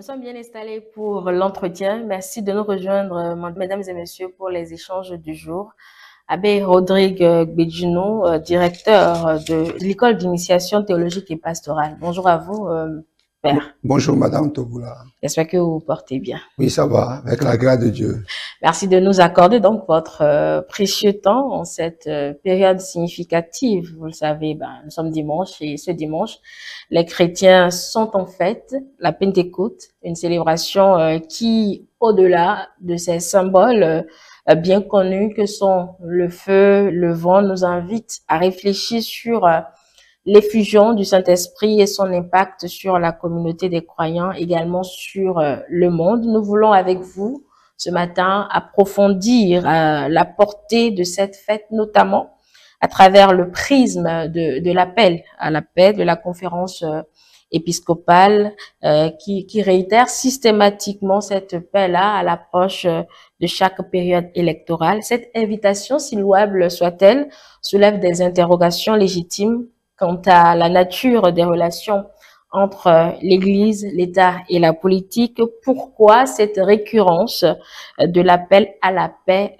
sommes bien installés pour l'entretien. Merci de nous rejoindre, mesdames et messieurs, pour les échanges du jour. Abbé Rodrigue Gbedjuno, directeur de l'école d'initiation théologique et pastorale. Bonjour à vous, Père. Bonjour, Madame Toboula. J'espère que vous vous portez bien. Oui, ça va, avec la grâce de Dieu. Merci de nous accorder donc votre précieux temps en cette période significative. Vous le savez, nous sommes dimanche et ce dimanche, les chrétiens sont en fête, la Pentecôte, une célébration qui, au-delà de ces symboles bien connus que sont le feu, le vent, nous invite à réfléchir sur l'effusion du Saint-Esprit et son impact sur la communauté des croyants, également sur le monde. Nous voulons avec vous ce matin approfondir la portée de cette fête, notamment à travers le prisme de l'appel à la paix de la conférence épiscopale qui réitère systématiquement cette paix-là à l'approche de chaque période électorale. Cette invitation, si louable soit-elle, soulève des interrogations légitimes quant à la nature des relations entre l'Église, l'État et la politique. Pourquoi cette récurrence de l'appel à la paix,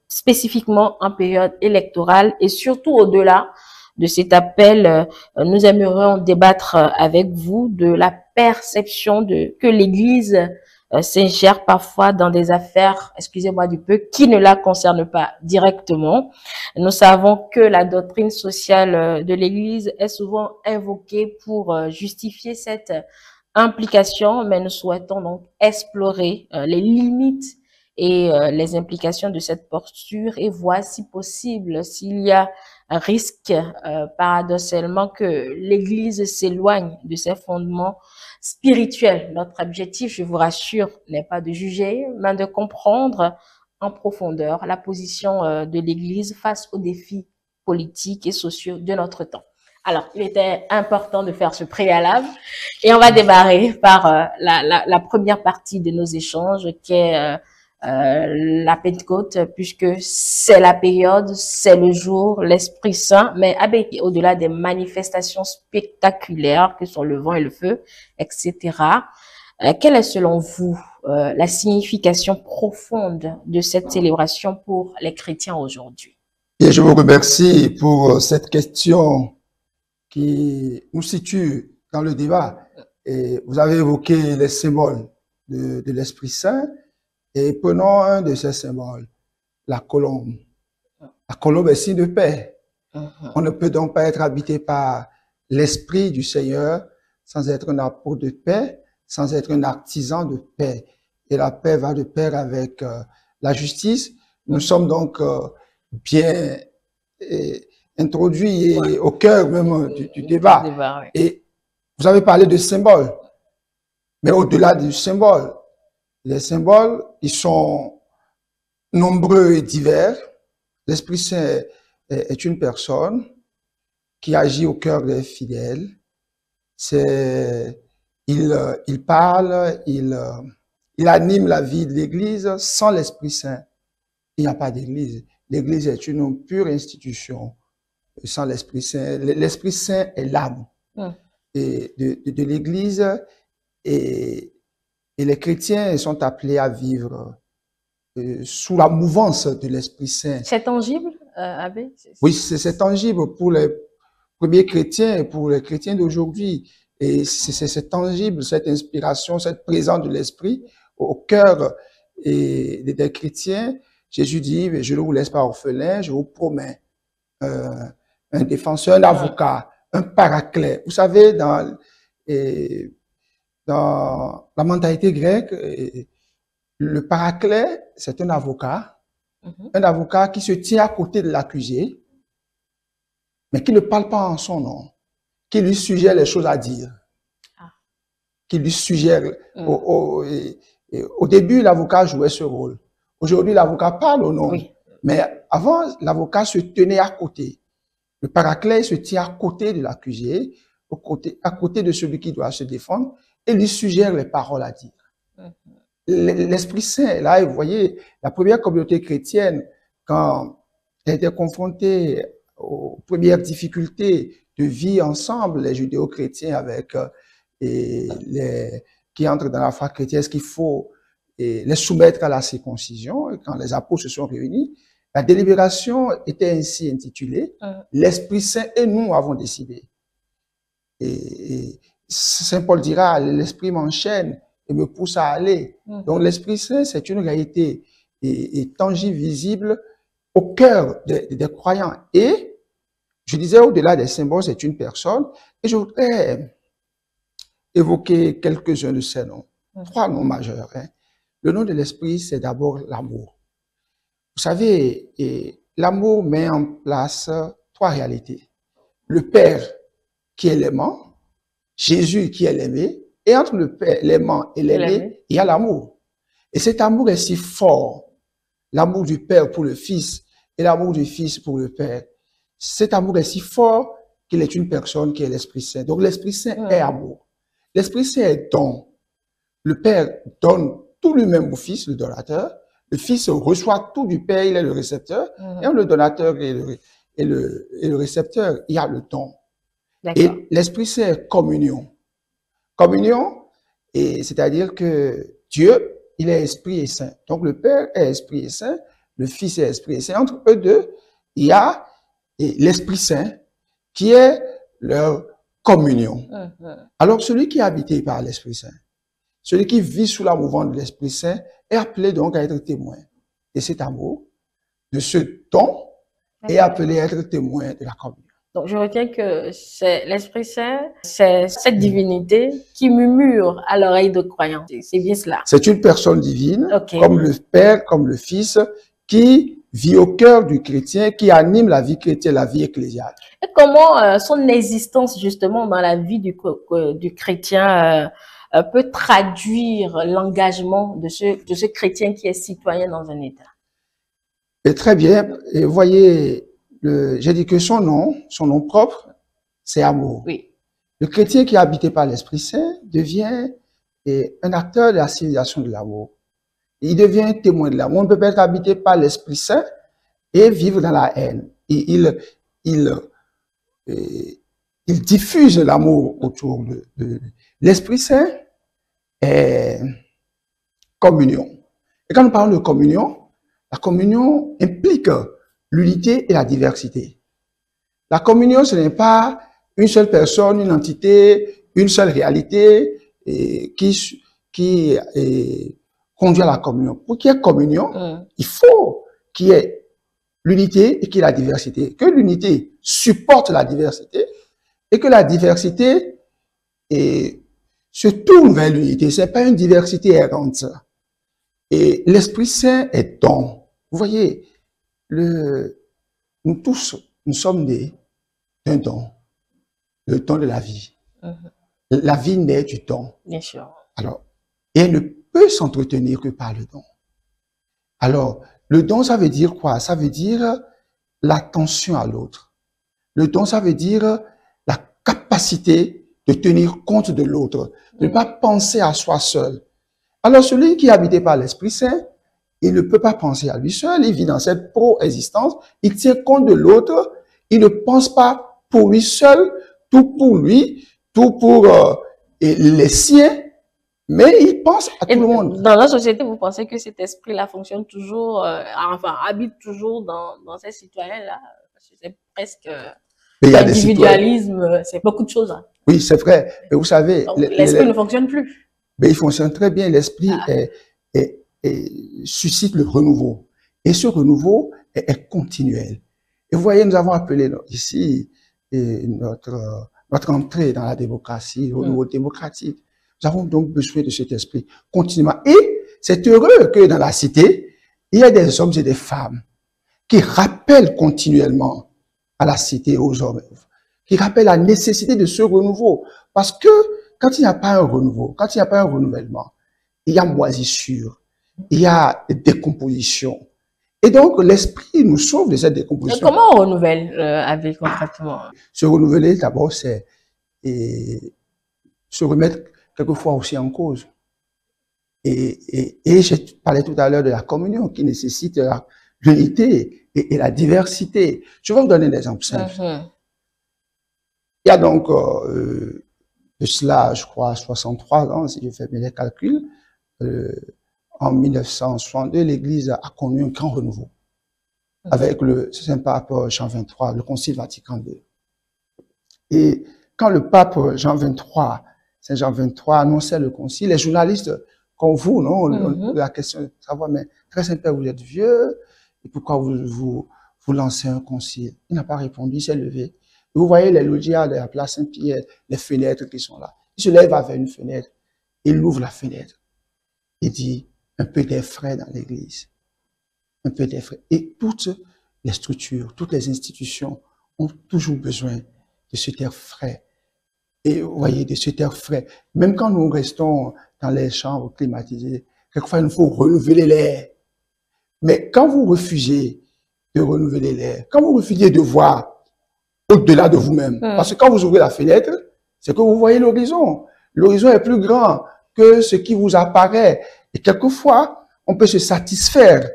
spécifiquement en période électorale et surtout au-delà de cet appel, nous aimerions débattre avec vous de la perception que l'Église s'ingère parfois dans des affaires, excusez-moi du peu, qui ne la concernent pas directement. Nous savons que la doctrine sociale de l'Église est souvent invoquée pour justifier cette implication, mais nous souhaitons donc explorer les limites et les implications de cette posture et voir si possible s'il y a un risque paradoxalement que l'Église s'éloigne de ses fondements spirituels. Notre objectif, je vous rassure, n'est pas de juger, mais de comprendre en profondeur la position de l'Église face aux défis politiques et sociaux de notre temps. Alors, il était important de faire ce préalable et on va démarrer par la première partie de nos échanges qui est la Pentecôte, puisque c'est la période, c'est le jour, l'Esprit Saint, mais au-delà des manifestations spectaculaires que sont le vent et le feu, etc., quelle est selon vous la signification profonde de cette célébration pour les chrétiens aujourd'hui? Et je vous remercie pour cette question qui nous situe dans le débat. Et vous avez évoqué les symboles de l'Esprit Saint. Et prenons un de ces symboles, la colombe. La colombe est signe de paix. On ne peut donc pas être habité par l'Esprit du Seigneur sans être un apôtre de paix, sans être un artisan de paix. Et la paix va de pair avec la justice. Nous sommes donc bien introduits et au cœur même du débat. Et vous avez parlé de symboles. Mais au-delà du symbole, les symboles, ils sont nombreux et divers. L'Esprit Saint est une personne qui agit au cœur des fidèles. Il parle, il anime la vie de l'Église. Sans l'Esprit Saint, il n'y a pas d'Église. L'Église est une pure institution. Sans l'Esprit Saint, l'Esprit Saint est l'âme de l'Église et les chrétiens sont appelés à vivre sous la mouvance de l'Esprit Saint. C'est tangible, Abbé? Oui, c'est tangible pour les premiers chrétiens et pour les chrétiens d'aujourd'hui. Et c'est tangible, cette inspiration, cette présence de l'Esprit au cœur des chrétiens. Jésus dit, je ne vous laisse pas orphelins, je vous promets un défenseur, un avocat, un paraclet. Vous savez, dans la mentalité grecque, le paraclet, c'est un avocat qui se tient à côté de l'accusé, mais qui ne parle pas en son nom, qui lui suggère les choses à dire, qui lui suggère. Au début, l'avocat jouait ce rôle. Aujourd'hui, l'avocat parle au nom, mais avant, l'avocat se tenait à côté. Le paraclet se tient à côté de l'accusé, à côté de celui qui doit se défendre, et lui suggère les paroles à dire. L'Esprit Saint, là, vous voyez, la première communauté chrétienne, quand elle était confrontée aux premières difficultés de vie ensemble, les judéo-chrétiens avec les qui entrent dans la foi chrétienne, est-ce qu'il faut les soumettre à la circoncision? Et quand les apôtres se sont réunis, la délibération était ainsi intitulée, l'Esprit Saint et nous avons décidé. Et Saint Paul dira, l'Esprit m'enchaîne et me pousse à aller. Donc l'Esprit Saint, c'est une réalité tangible, visible au cœur des croyants. Et je disais, au-delà des symboles, c'est une personne. Et je voudrais évoquer quelques-uns de ces noms. 3 noms majeurs. Le nom de l'Esprit, c'est d'abord l'amour. Vous savez, l'amour met en place 3 réalités. Le Père qui est l'aimant, Jésus qui est l'aimé, et entre le Père, l'aimant et l'aimé, il y a l'amour. Et cet amour est si fort, l'amour du Père pour le Fils et l'amour du Fils pour le Père. Cet amour est si fort qu'il est une personne qui est l'Esprit Saint. Donc l'Esprit Saint est amour. L'Esprit Saint est don. Le Père donne tout lui-même au Fils, le donateur. Le Fils reçoit tout du Père, il est le récepteur. Et le donateur et le récepteur, il y a le don. Et l'Esprit Saint est communion. Communion, c'est-à-dire que Dieu, il est Esprit et Saint. Donc le Père est Esprit et Saint, le Fils est Esprit et Saint. Entre eux deux, il y a l'Esprit Saint qui est leur communion. Alors celui qui est habité par l'Esprit Saint, celui qui vit sous la mouvance de l'Esprit Saint est appelé donc à être témoin de cet amour, de ce don, et appelé à être témoin de la communion. Donc, je retiens que c'est l'Esprit Saint, c'est cette divinité qui murmure à l'oreille de croyants. C'est bien cela. C'est une personne divine, comme le Père, comme le Fils, qui vit au cœur du chrétien, qui anime la vie chrétienne, la vie ecclésiale. Et comment son existence, justement, dans la vie du chrétien peut traduire l'engagement de ce chrétien qui est citoyen dans un État? Et très bien. Et vous voyez, j'ai dit que son nom propre, c'est amour. Oui. Le chrétien qui est habité par l'Esprit Saint devient un acteur de la civilisation de l'amour. Il devient témoin de l'amour. On ne peut pas être habité par l'Esprit Saint et vivre dans la haine. Et il diffuse l'amour autour de l'Esprit Saint est communion. Et quand on parle de communion, la communion implique l'unité et la diversité. La communion, ce n'est pas une seule personne, une entité, une seule réalité qui conduit à la communion. Pour qu'il y ait communion, il faut qu'il y ait l'unité et qu'il y ait la diversité. Que l'unité supporte la diversité et que la diversité se tourne vers l'unité. Ce n'est pas une diversité errante. Et l'Esprit Saint est don. Vous voyez, nous tous, nous sommes d'un don, le don de la vie. La vie naît du don. Bien sûr. Alors, et elle ne peut s'entretenir que par le don. Alors, le don, ça veut dire quoi? Ça veut dire l'attention à l'autre. Le don, ça veut dire la capacité de tenir compte de l'autre, de ne pas penser à soi seul. Alors, celui qui est habité par l'Esprit Saint, il ne peut pas penser à lui seul, il vit dans cette pro-existence, il tient compte de l'autre, il ne pense pas pour lui seul, tout pour lui, tout pour les siens, mais il pense à tout le monde. Dans la société, vous pensez que cet esprit-là fonctionne toujours, habite toujours dans ces citoyens-là? C'est presque l'individualisme, c'est beaucoup de choses. Hein. Oui, c'est vrai. Mais vous savez, l'esprit ne fonctionne plus. Mais il fonctionne très bien. L'esprit suscite le renouveau. Et ce renouveau est continuel. Et vous voyez, nous avons appelé ici notre entrée dans la démocratie, au renouveau démocratique. Nous avons donc besoin de cet esprit continuellement. Et c'est heureux que dans la cité, il y ait des hommes et des femmes qui rappellent continuellement à la cité, aux hommes, qui rappellent la nécessité de ce renouveau. Parce que quand il n'y a pas un renouveau, quand il n'y a pas un renouvellement, il y a moisissure, il y a décomposition. Et donc, l'esprit nous sauve de cette décomposition. Comment on renouvelle avec concrètement? Se renouveler, d'abord, c'est se remettre quelquefois aussi en cause. Et je parlais tout à l'heure de la communion qui nécessite l'unité et la diversité. Je vais vous donner des exemples simples. Il y a donc de cela, je crois, 63 ans, si je fais bien les calculs, en 1962, l'Église a connu un grand renouveau avec le Saint-Pape Jean XXIII, le Concile Vatican II. Et quand le pape Jean XXIII, Saint Jean XXIII annonçait le concile, les journalistes, comme vous, non, la question de savoir, mais très Saint-Père, vous êtes vieux, et pourquoi vous lancez un concile? Il n'a pas répondu, il s'est levé. Et vous voyez les loggias de la place Saint-Pierre, les fenêtres qui sont là. Il se lève vers une fenêtre, il ouvre la fenêtre. Il dit, un peu d'air frais dans l'église. Un peu d'air frais. Et toutes les structures, toutes les institutions ont toujours besoin de cet air frais. Et vous voyez, de cet air frais. Même quand nous restons dans les chambres climatisées, quelquefois il nous faut renouveler l'air. Mais quand vous refusez de renouveler l'air, quand vous refusez de voir au-delà de vous-même, parce que quand vous ouvrez la fenêtre, c'est que vous voyez l'horizon. L'horizon est plus grand que ce qui vous apparaît. Et quelquefois, on peut se satisfaire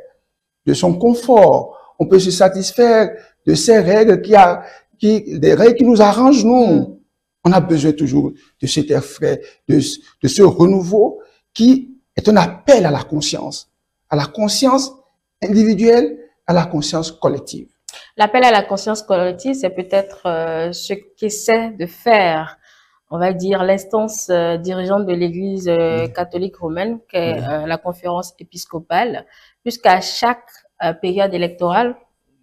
de son confort. On peut se satisfaire de ces règles des règles qui nous arrangent, nous. On a besoin toujours de cet air frais, de ce renouveau qui est un appel à la conscience individuelle, à la conscience collective. L'appel à la conscience collective, c'est peut-être ce qu'essaie de faire, on va dire, l'instance dirigeante de l'Église catholique romaine, qui est la conférence épiscopale, puisqu'à chaque période électorale,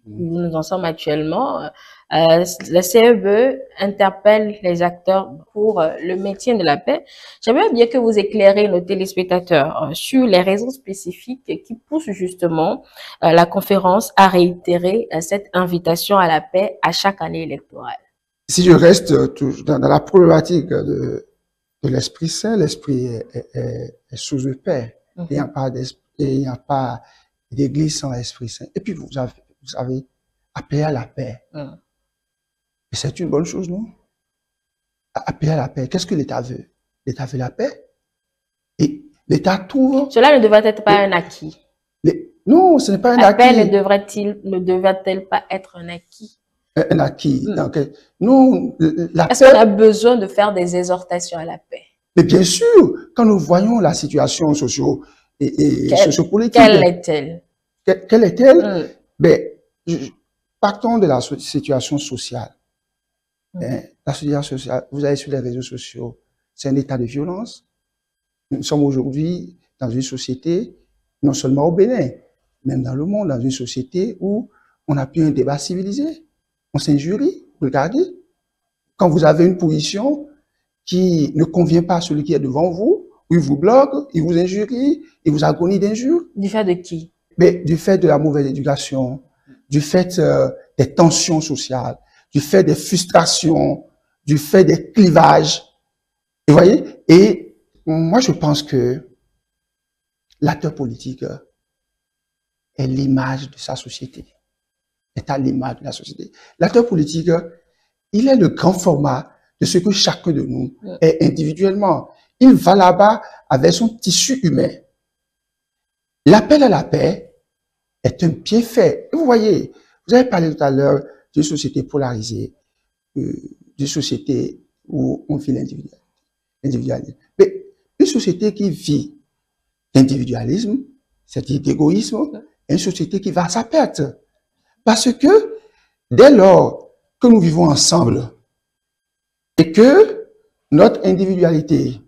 où nous en sommes actuellement, la CEB interpelle les acteurs pour le maintien de la paix. J'aimerais bien que vous éclairez nos téléspectateurs sur les raisons spécifiques qui poussent justement la conférence à réitérer cette invitation à la paix à chaque année électorale. Si je reste dans la problématique de l'Esprit Saint, l'Esprit est source de paix. Il n'y a pas d'église sans l'Esprit Saint. Et puis vous avez appelé à la paix. Et c'est une bonne chose, non? Appeler à la paix. Qu'est-ce que l'État veut? L'État veut la paix. Et l'État trouve... Cela ne devrait être pas un acquis. Non, ce n'est pas un acquis. La paix ne devrait-elle pas être un acquis? Un acquis. Donc, non, est-ce qu'on a besoin de faire des exhortations à la paix? Mais bien sûr, quand nous voyons la situation sociopolitique... Quelle est-elle? Quelle est-elle? Ben, partons de la situation sociale. La situation sociale, vous allez sur les réseaux sociaux, c'est un état de violence. Nous sommes aujourd'hui dans une société, non seulement au Bénin, même dans le monde, dans une société où on n'a plus un débat civilisé. On s'injurie, regardez. Quand vous avez une position qui ne convient pas à celui qui est devant vous, où il vous bloque, il vous injurie, il vous agonie d'injures. Du fait de qui? Mais du fait de la mauvaise éducation, du fait des tensions sociales, du fait des frustrations, du fait des clivages. Vous voyez? Et moi, je pense que l'acteur politique est l'image de sa société. Est à l'image de la société. L'acteur politique, il est le grand format de ce que chacun de nous est individuellement. Il va là-bas avec son tissu humain. L'appel à la paix est un bienfait. Vous voyez, vous avez parlé tout à l'heure d'une société polarisée, d'une société où on vit l'individualisme. Mais une société qui vit l'individualisme, c'est-à-dire d'égoïsme, est une société qui va à sa perte. Parce que dès lors que nous vivons ensemble et que notre individualité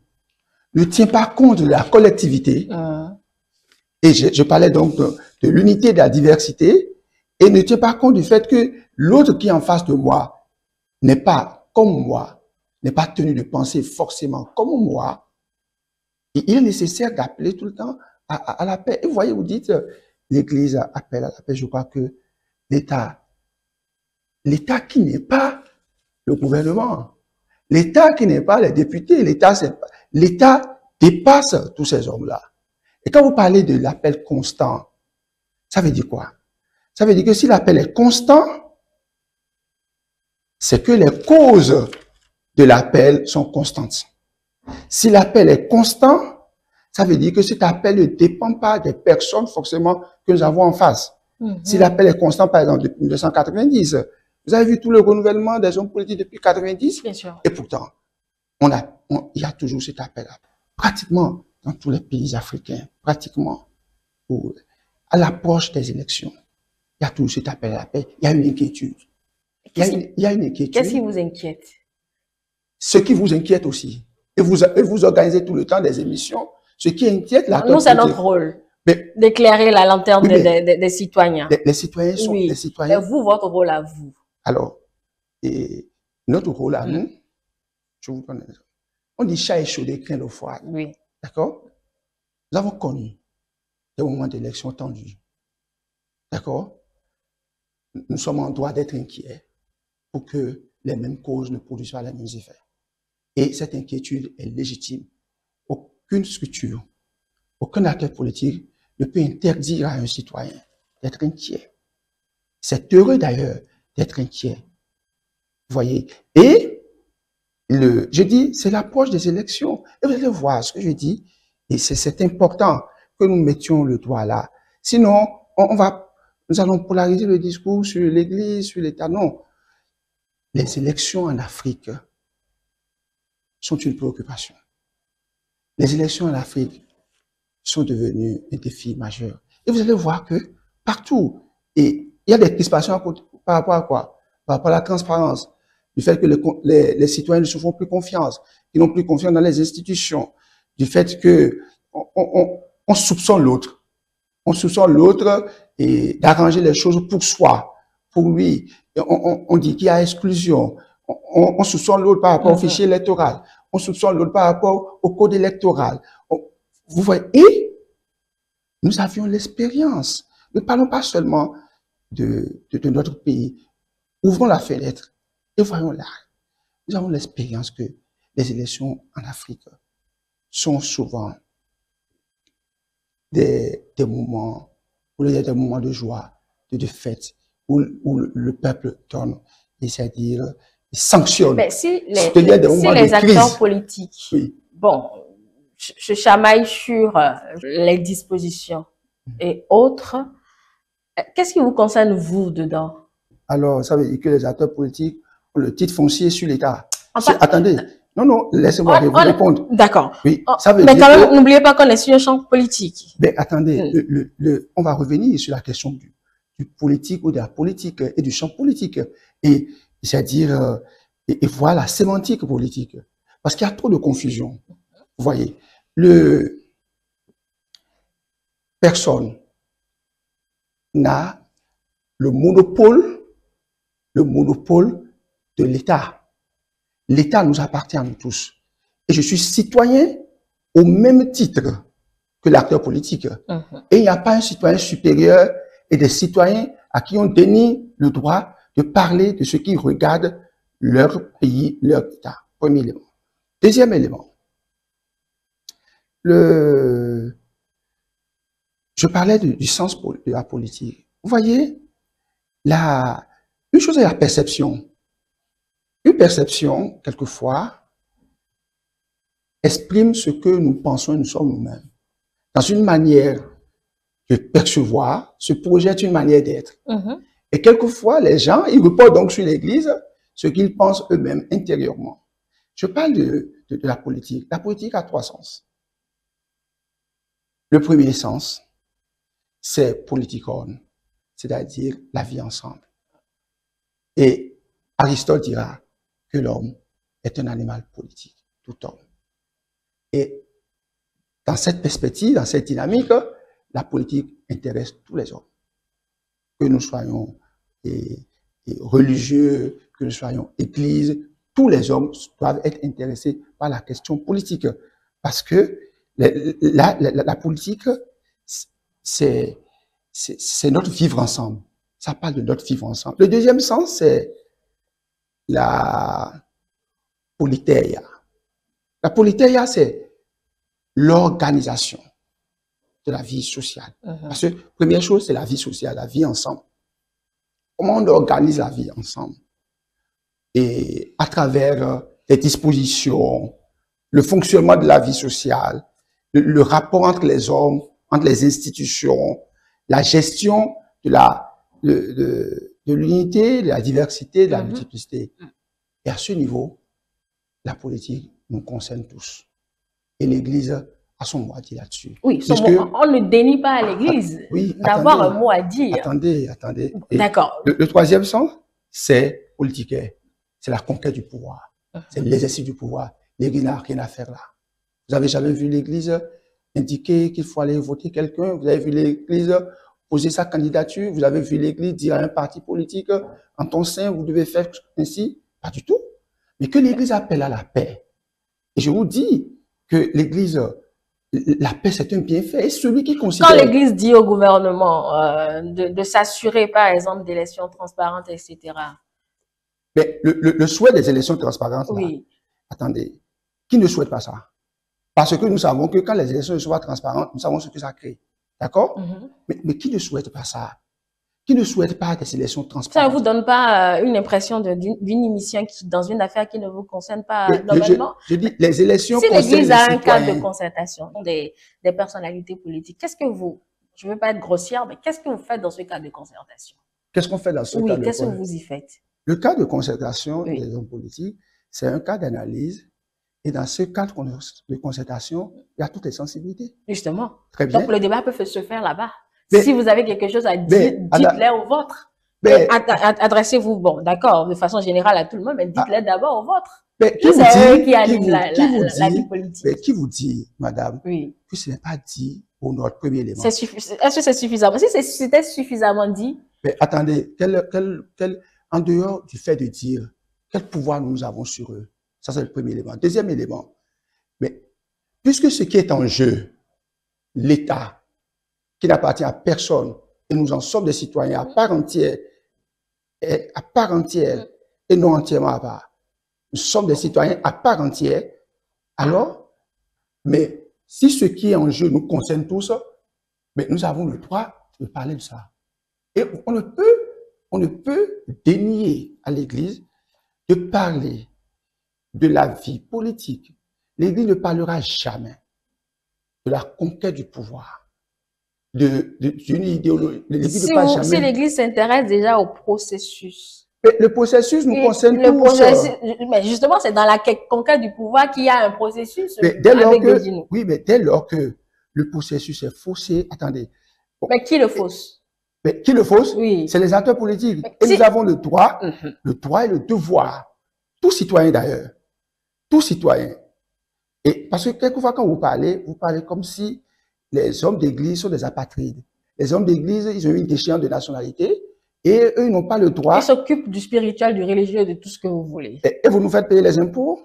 ne tient pas compte de la collectivité, et je parlais donc de l'unité de la diversité, et ne tient pas compte du fait que l'autre qui est en face de moi n'est pas comme moi, n'est pas tenu de penser forcément comme moi. Et il est nécessaire d'appeler tout le temps à la paix. Et vous voyez, vous dites, l'Église appelle à la paix. Je crois que l'État qui n'est pas le gouvernement, l'État qui n'est pas les députés, l'État dépasse tous ces hommes-là. Et quand vous parlez de l'appel constant, ça veut dire quoi? Ça veut dire que si l'appel est constant, c'est que les causes de l'appel sont constantes. Si l'appel est constant, ça veut dire que cet appel ne dépend pas des personnes forcément que nous avons en face. Si l'appel est constant, par exemple, depuis 1990, vous avez vu tout le renouvellement des hommes politiques depuis 90, bien sûr. Et pourtant, il y a toujours cet appel pratiquement dans tous les pays africains, pratiquement à l'approche des élections. Il y a toujours cet appel à la paix. Il y a une inquiétude. Il y a une inquiétude. Qu'est-ce qui vous inquiète? Ce qui vous inquiète aussi. Et vous organisez tout le temps des émissions. Ce qui inquiète la Nous, c'est notre rôle d'éclairer la lanterne des citoyens. Les citoyens sont oui. les citoyens. Et vous, votre rôle à vous. Alors, et notre rôle à nous, je vous donne un exemple. On dit chat échaudé craint l'eau froide. Oui. D'accord? Nous avons connu des moments d'élection tendus. D'accord? Nous sommes en droit d'être inquiets pour que les mêmes causes ne produisent pas les mêmes effets. Et cette inquiétude est légitime. Aucune structure, aucun acteur politique ne peut interdire à un citoyen d'être inquiet. C'est heureux d'ailleurs d'être inquiet. Vous voyez? Et je dis, c'est l'approche des élections. Et vous allez voir ce que je dis. Et c'est important que nous mettions le doigt là. Sinon, nous allons polariser le discours sur l'Église, sur l'État. Non. Les élections en Afrique sont une préoccupation. Les élections en Afrique sont devenues un défi majeur. Et vous allez voir que partout, et il y a des crispations par rapport à quoi? Par rapport à la transparence, du fait que les citoyens ne se font plus confiance, qu'ils n'ont plus confiance dans les institutions, du fait que on soupçonne l'autre. On soupçonne l'autre et d'arranger les choses pour soi, pour lui. On dit qu'il y a exclusion. On soupçonne l'autre par rapport au fichier électoral. On soupçonne l'autre par rapport au code électoral. Vous voyez, et nous avions l'expérience. Ne parlons pas seulement de notre pays. Ouvrons la fenêtre et voyons là. Nous avons l'expérience que les élections en Afrique sont souvent des moments de joie, de fête, où le peuple donne, c'est-à-dire sanctionne. Mais si les acteurs politiques, oui, bon, se chamaillent sur les dispositions et autres, qu'est-ce qui vous concerne, vous, dedans? Alors, ça veut dire que les acteurs politiques ont le titre foncier sur l'État. Attendez, non, laissez-moi vous répondre. D'accord. Oui, mais quand même, n'oubliez pas qu'on est sur un champ politique. Mais attendez, on va revenir sur la question du politique ou de la politique et du champ politique. Et c'est-à-dire, et voir la sémantique politique. Parce qu'il y a trop de confusion. Vous voyez, personne n'a le monopole de l'État. L'État nous appartient à nous tous. Et je suis citoyen au même titre que l'acteur politique. Et il n'y a pas un citoyen supérieur et des citoyens à qui on dénie le droit de parler de ce qui regarde leur pays, leur État. Premier élément. Deuxième élément. Je parlais du sens de la politique. Vous voyez, une chose est la perception. Une perception, quelquefois, exprime ce que nous pensons et nous sommes nous-mêmes. Dans une manière de percevoir, se projette une manière d'être. Et quelquefois, les gens, ils reportent donc sur l'Église ce qu'ils pensent eux-mêmes intérieurement. Je parle de la politique. La politique a trois sens. Le premier sens, c'est politikon, c'est-à-dire la vie ensemble. Et Aristote dira que l'homme est un animal politique, tout homme. Et dans cette perspective, dans cette dynamique, la politique intéresse tous les hommes. Que nous soyons religieux, que nous soyons églises, tous les hommes doivent être intéressés par la question politique. Parce que la politique, c'est notre vivre ensemble. Ça parle de notre vivre ensemble. Le deuxième sens, c'est la politeia. La politeia, c'est l'organisation de la vie sociale. Parce que, première chose, c'est la vie sociale, la vie ensemble. Comment on organise la vie ensemble? Et à travers les dispositions, le fonctionnement de la vie sociale, le rapport entre les hommes, entre les institutions, la gestion de l'unité, de la diversité, de la multiplicité. Et à ce niveau, la politique nous concerne tous. Et l'Église a son mot à dire là-dessus. Oui, on ne dénie pas à l'Église d'avoir un mot à dire. Attendez. D'accord. Le troisième sens, c'est politique. C'est la conquête du pouvoir. C'est l'exercice du pouvoir. L'Église n'a rien à faire là. Vous avez jamais vu l'Église indiquer qu'il faut aller voter quelqu'un? Vous avez vu l'Église poser sa candidature? Vous avez vu l'Église dire à un parti politique, en ton sein, vous devez faire ainsi? Pas du tout. Mais que l'Église appelle à la paix. Et je vous dis que l'Église, la paix, c'est un bienfait. Et celui qui considère... Quand l'Église dit au gouvernement de s'assurer, par exemple, d'élections transparentes, etc. Mais le souhait des élections transparentes, oui. Là, attendez, qui ne souhaite pas ça? Parce que nous savons que quand les élections ne sont pas transparentes, nous savons ce que ça crée. D'accord? Mais qui ne souhaite pas ça? Qui ne souhaite pas des élections transparentes? Ça ne vous donne pas une impression d'une émission dans une affaire qui ne vous concerne pas normalement? Je dis, les élections si concernent l'Église a un citoyens. cadre de concertation des personnalités politiques, qu'est-ce que vous, je ne veux pas être grossière, mais qu'est-ce que vous faites dans ce cadre de concertation? Qu'est-ce qu'on fait dans ce cadre de concertation? Oui, qu'est-ce que vous y faites? Le cadre de concertation des hommes politiques, c'est un cas d'analyse. Et dans ce cadre de concertation, il y a toutes les sensibilités. Justement. Très bien. Donc, le débat peut se faire là-bas. Si vous avez quelque chose à dire, dites-le au vôtre. Adressez-vous, bon, d'accord, de façon générale à tout le monde, mais dites-le d'abord au vôtre. C'est eux qui animent la vie politique. Mais qui vous dit, madame, que ce n'est pas dit pour notre premier élément? Est-ce que c'est suffisamment? Si c'était suffisamment dit. Mais attendez, en dehors du fait de dire quel pouvoir nous avons sur eux, ça, c'est le premier élément. Deuxième élément, mais puisque ce qui est en jeu, l'État, qui n'appartient à personne, et nous en sommes des citoyens à part entière, et non entièrement à part. Nous sommes des citoyens à part entière. Alors, mais si ce qui est en jeu nous concerne tous, mais nous avons le droit de parler de ça. Et on ne peut dénier à l'Église de parler de la vie politique. L'Église ne parlera jamais de la conquête du pouvoir, d'une idéologie. Si l'Église s'intéresse déjà au processus. Mais le processus nous concerne tous. Mais justement, c'est dans la conquête du pouvoir qu'il y a un processus. Mais dès lors que le processus est faussé, attendez. Bon, mais qui le fausse? Mais qui le fausse? Oui. C'est les acteurs politiques. Et nous avons le droit et le devoir. Tout citoyen d'ailleurs. Tout citoyen. Et parce que quelquefois, quand vous parlez comme si les hommes d'église sont des apatrides. Les hommes d'église, ils ont eu une déchéance de nationalité et eux, ils n'ont pas le droit. Ils s'occupent du spirituel, du religieux, de tout ce que vous voulez. Et vous nous faites payer les impôts.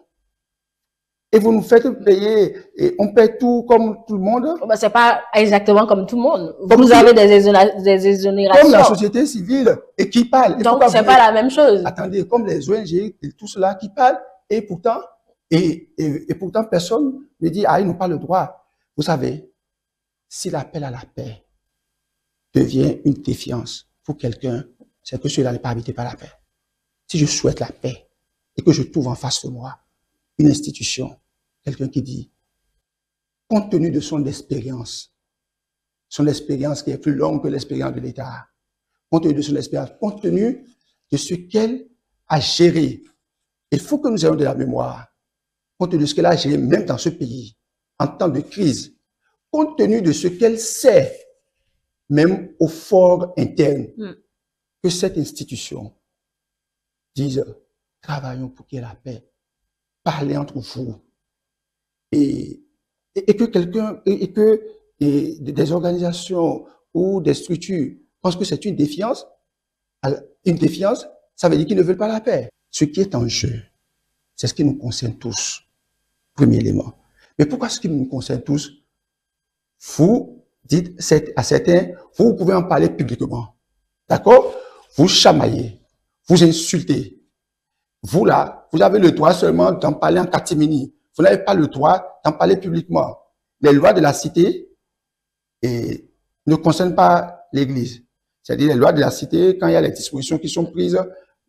Et vous nous faites payer, et on paie tout comme tout le monde. Ben, c'est pas exactement comme tout le monde. Vous avez des exonérations. Comme la société civile, et qui parle. Donc, c'est pas la même chose. Attendez, comme les ONG et tout cela qui parlent, et pourtant, pourtant personne ne dit, ah, ils n'ont pas le droit. Vous savez, si l'appel à la paix devient une défiance pour quelqu'un, c'est que celui-là n'est pas habité par la paix. Si je souhaite la paix et que je trouve en face de moi une institution, quelqu'un qui dit, compte tenu de son expérience qui est plus longue que l'expérience de l'État, compte tenu de son expérience, compte tenu de ce qu'elle a géré, il faut que nous ayons de la mémoire, compte tenu de ce qu'elle a géré même dans ce pays, en temps de crise, compte tenu de ce qu'elle sait, même au fort interne, que cette institution dise, travaillons pour qu'il y ait la paix, parlez entre vous, et que quelqu'un, et que des organisations ou des structures pensent que c'est une défiance, ça veut dire qu'ils ne veulent pas la paix. Ce qui est en jeu, c'est ce qui nous concerne tous, premier élément. Mais pourquoi ce qui nous concerne tous? Vous dites à certains, vous pouvez en parler publiquement. D'accord? Vous chamaillez, vous insultez. Vous là, vous avez le droit seulement d'en parler en catimini. Vous n'avez pas le droit d'en parler publiquement. Les lois de la cité ne concernent pas l'Église. C'est-à-dire les lois de la cité, quand il y a les dispositions qui sont prises,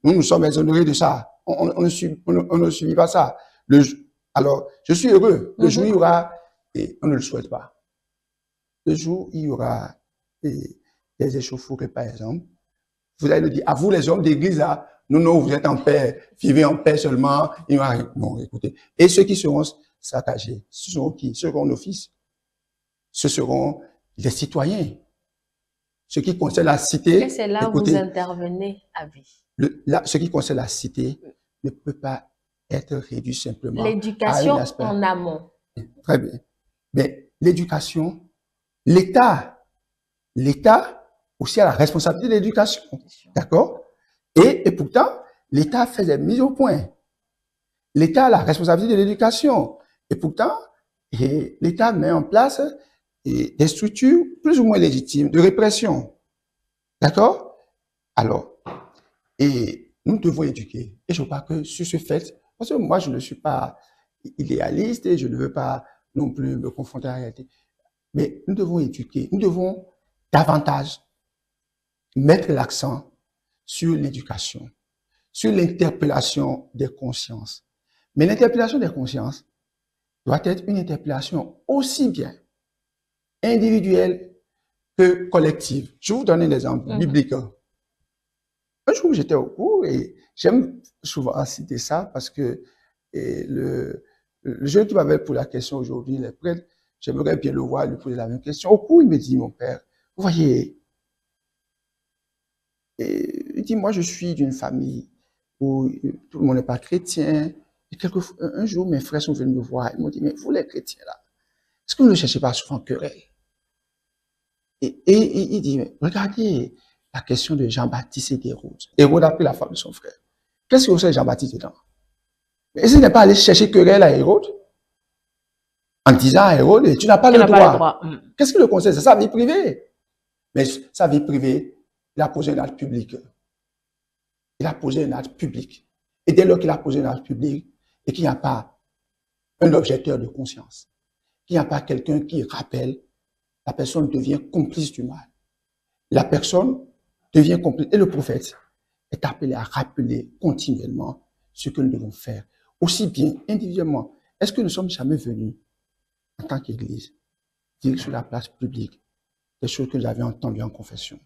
nous sommes exonérés de ça. On ne subit pas ça. Alors, je suis heureux. Le jour où il y aura, et on ne le souhaite pas, le jour où il y aura des échauffourées, par exemple, Vous allez nous dire, à vous les hommes d'église, là, non, vous êtes en paix, vivez en paix seulement, il n'y aura rien. Non, écoutez. Et ceux qui seront saccagés, ce seront qui? Ce seront nos fils. Ce seront les citoyens. Ce qui concerne la cité. Et c'est là où vous intervenez à vie. Ce qui concerne la cité ne peut pas être réduit simplement l'éducation en amont. Très bien. Mais l'éducation, l'État aussi a la responsabilité de l'éducation. D'accord? Et pourtant, l'État fait des mises au point. L'État a la responsabilité de l'éducation. Et pourtant, l'État met en place des structures plus ou moins légitimes de répression. D'accord? Alors, et nous devons éduquer. Et je crois que sur ce fait, parce que moi, je ne suis pas idéaliste et je ne veux pas non plus me confronter à la réalité. Mais nous devons éduquer. Nous devons davantage mettre l'accent sur l'éducation, sur l'interpellation des consciences. Mais l'interpellation des consciences doit être une interpellation aussi bien individuelle que collective. Je vais vous donner un exemple biblique. Un jour, j'étais au cours et j'aime souvent citer ça parce que le jeune qui m'avait posé la question aujourd'hui, les prêtres, j'aimerais bien le voir lui poser la même question. Au cours, il me dit, mon père, vous voyez, il dit, moi, je suis d'une famille où tout le monde n'est pas chrétien. Et un jour, mes frères sont venus me voir. Ils m'ont dit, mais vous, les chrétiens, là, est-ce que vous ne cherchez pas souvent querelle? Et il dit, mais regardez la question de Jean-Baptiste et d'Hérode. Hérode a pris la femme de son frère. Qu'est-ce que vous savez Jean-Baptiste dedans? Mais est-ce qu'il n'est pas allé chercher querelle à Hérode? En disant à Hérode, tu n'as pas le droit. Qu'est-ce que le conseil? C'est sa vie privée. Mais sa vie privée, il a posé un acte public. Il a posé un acte public. Et dès lors qu'il a posé un acte public, et qu'il n'y a pas un objecteur de conscience, qu'il n'y a pas quelqu'un qui rappelle, la personne devient complice du mal. La personne devient complice. Et le prophète est appelé à rappeler continuellement ce que nous devons faire. Aussi bien individuellement. Est-ce que nous sommes jamais venus, en tant qu'Église, dire sur la place publique des choses que j'avais entendues en confession?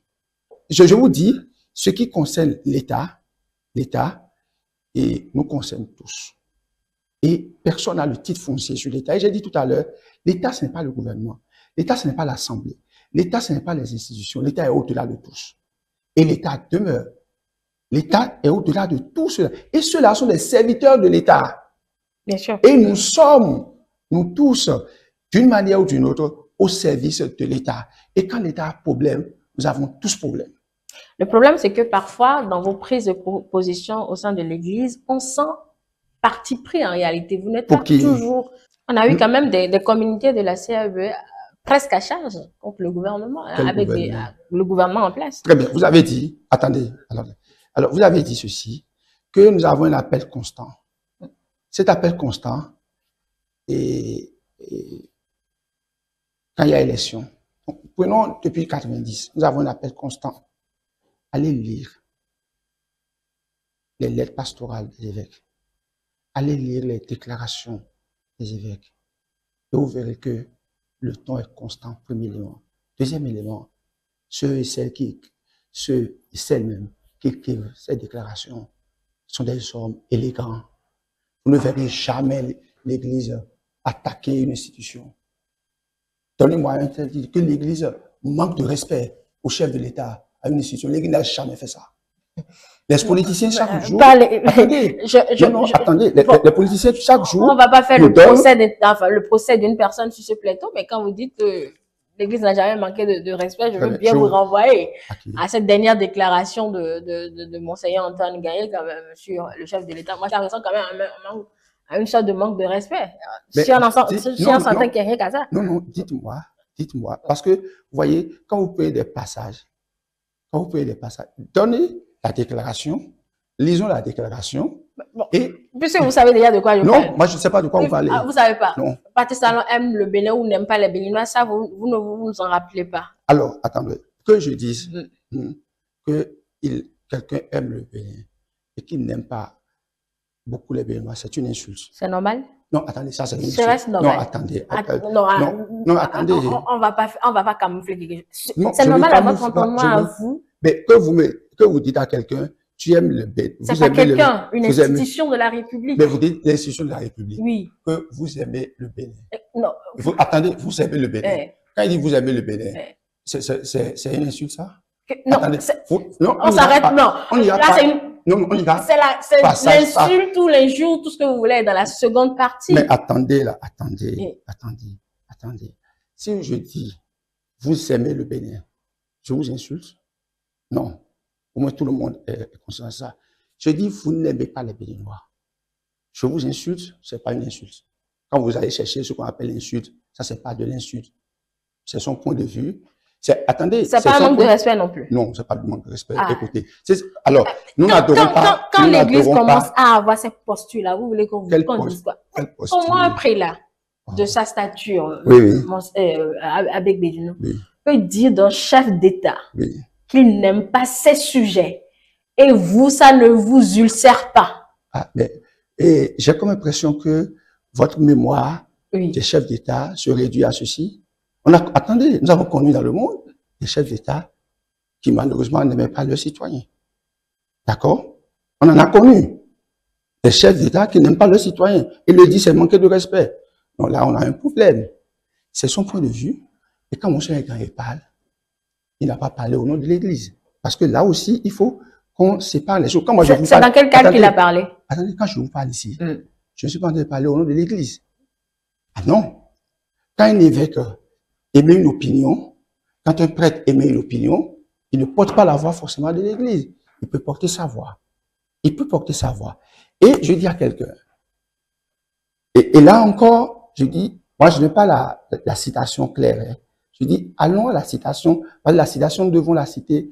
Je vous dis, ce qui concerne l'État, et nous concerne tous. Et personne n'a le titre foncier sur l'État. Et j'ai dit tout à l'heure, l'État, ce n'est pas le gouvernement. L'État, ce n'est pas l'Assemblée. L'État, ce n'est pas les institutions. L'État est au-delà de tous. Et l'État demeure. L'État est au-delà de tout cela. Et ceux-là sont des serviteurs de l'État. Bien sûr. Et nous sommes, nous tous, d'une manière ou d'une autre, au service de l'État. Et quand l'État a problème, nous avons tous problème. Le problème, c'est que parfois, dans vos prises de position au sein de l'Église, on sent parti pris en réalité. Vous n'êtes pas toujours... On a eu quand même des communautés de la CABE presque à charge contre le gouvernement, avec le gouvernement en place. Très bien. Vous avez dit, attendez, alors vous avez dit ceci, que nous avons un appel constant. Cet appel constant, et quand il y a élection, donc, prenons depuis 90, nous avons un appel constant. Allez lire les lettres pastorales des évêques. Allez lire les déclarations des évêques. Et vous verrez que le ton est constant, premier élément. Deuxième élément, ceux et celles même qui écrivent ces déclarations sont des hommes élégants. Vous ne verrez jamais l'Église attaquer une institution. Donnez-moi un tel dit que l'Église manque de respect au chef de l'État, à une institution. L'Église n'a jamais fait ça. Les politiciens, chaque jour... Attendez, les politiciens, chaque jour... On ne va pas faire le procès d'une personne sur ce plateau, mais quand vous dites que l'Église n'a jamais manqué de respect, je veux bien vous renvoyer à cette dernière déclaration de Monseigneur Antoine Gaye, quand même, sur le chef de l'État. Moi, ça ressemble quand même à une sorte de manque de respect. Si on s'entend qu'il n'y a rien qu'à ça. Non, dites-moi. Parce que, vous voyez, quand vous prenez des passages, donnez la déclaration, lisons la déclaration. Bon, puisque vous savez déjà de quoi je parle. Non, moi je ne sais pas de quoi vous parlez. Vous ne savez pas. Non. Baptiste Talon aime le Bénin ou n'aime pas les Béninois, ça vous ne vous en rappelez pas. Alors, attendez, que je dise que quelqu'un aime le Bénin et qu'il n'aime pas beaucoup les Béninois, c'est une insulte. C'est normal? Non, attendez, ça c'est une insulte. Ça reste normal. Non, attendez. Non, attendez. On va pas camoufler quelque chose. C'est normal à votre entendement à vous. Mais que vous me... que vous dites à quelqu'un, tu aimes le Bénin. C'est pas quelqu'un, une vous aimez, institution de la République. mais vous dites l'institution de la République. Oui. Que vous aimez le Bénin. Non. Attendez, vous aimez le Bénin. Quand il dit vous aimez le Bénin, c'est une insulte, ça? Non, attendez, non, on s'arrête, non. On ira là, pas. Non, on ira. C'est l'insulte ou l'injure, tout ce que vous voulez dans la seconde partie. Mais attendez, là, attendez. Si je dis, vous aimez le Bénin, je vous insulte? Non. Au moins, tout le monde est conscient de ça. Je dis, vous n'aimez pas les Béninois. Je vous insulte, c'est pas une insulte. Quand vous allez chercher ce qu'on appelle l'insulte, ça, c'est pas de l'insulte. C'est son point de vue. Attendez. C'est pas un manque de respect non plus. Non, c'est pas du manque de respect. Écoutez. Alors, nous n'adorons pas. Quand l'église commence à avoir cette posture-là, vous voulez qu'on dise quoi? Comment un prélat de sa stature, avec Bédino, peut dire d'un chef d'État qu'il n'aime pas ses sujets et vous, ça ne vous ulcère pas? Et j'ai comme impression que votre mémoire des chefs d'État se réduit à ceci. Attendez, nous avons connu dans le monde des chefs d'État qui malheureusement n'aimaient pas leurs citoyens. D'accord? On en a connu des chefs d'État qui n'aiment pas leurs citoyens. Il le dit, c'est manquer de respect. Donc là, on a un problème. C'est son point de vue. Et quand mon cher quand il parle, il n'a pas parlé au nom de l'Église. Parce que là aussi, il faut qu'on sépare les choses. C'est dans quel cadre qu'il a parlé? Attendez, quand je vous parle ici, je ne suis pas en train de parler au nom de l'Église. Ah non. Quand un évêque émet une opinion, quand un prêtre émet une opinion, il ne porte pas la voix forcément de l'Église. Il peut porter sa voix. Il peut porter sa voix. Et je dis à quelqu'un, et là encore, je dis, moi je n'ai pas la citation claire. Hein. Je dis, allons à la citation, parce que la citation, nous devons la citer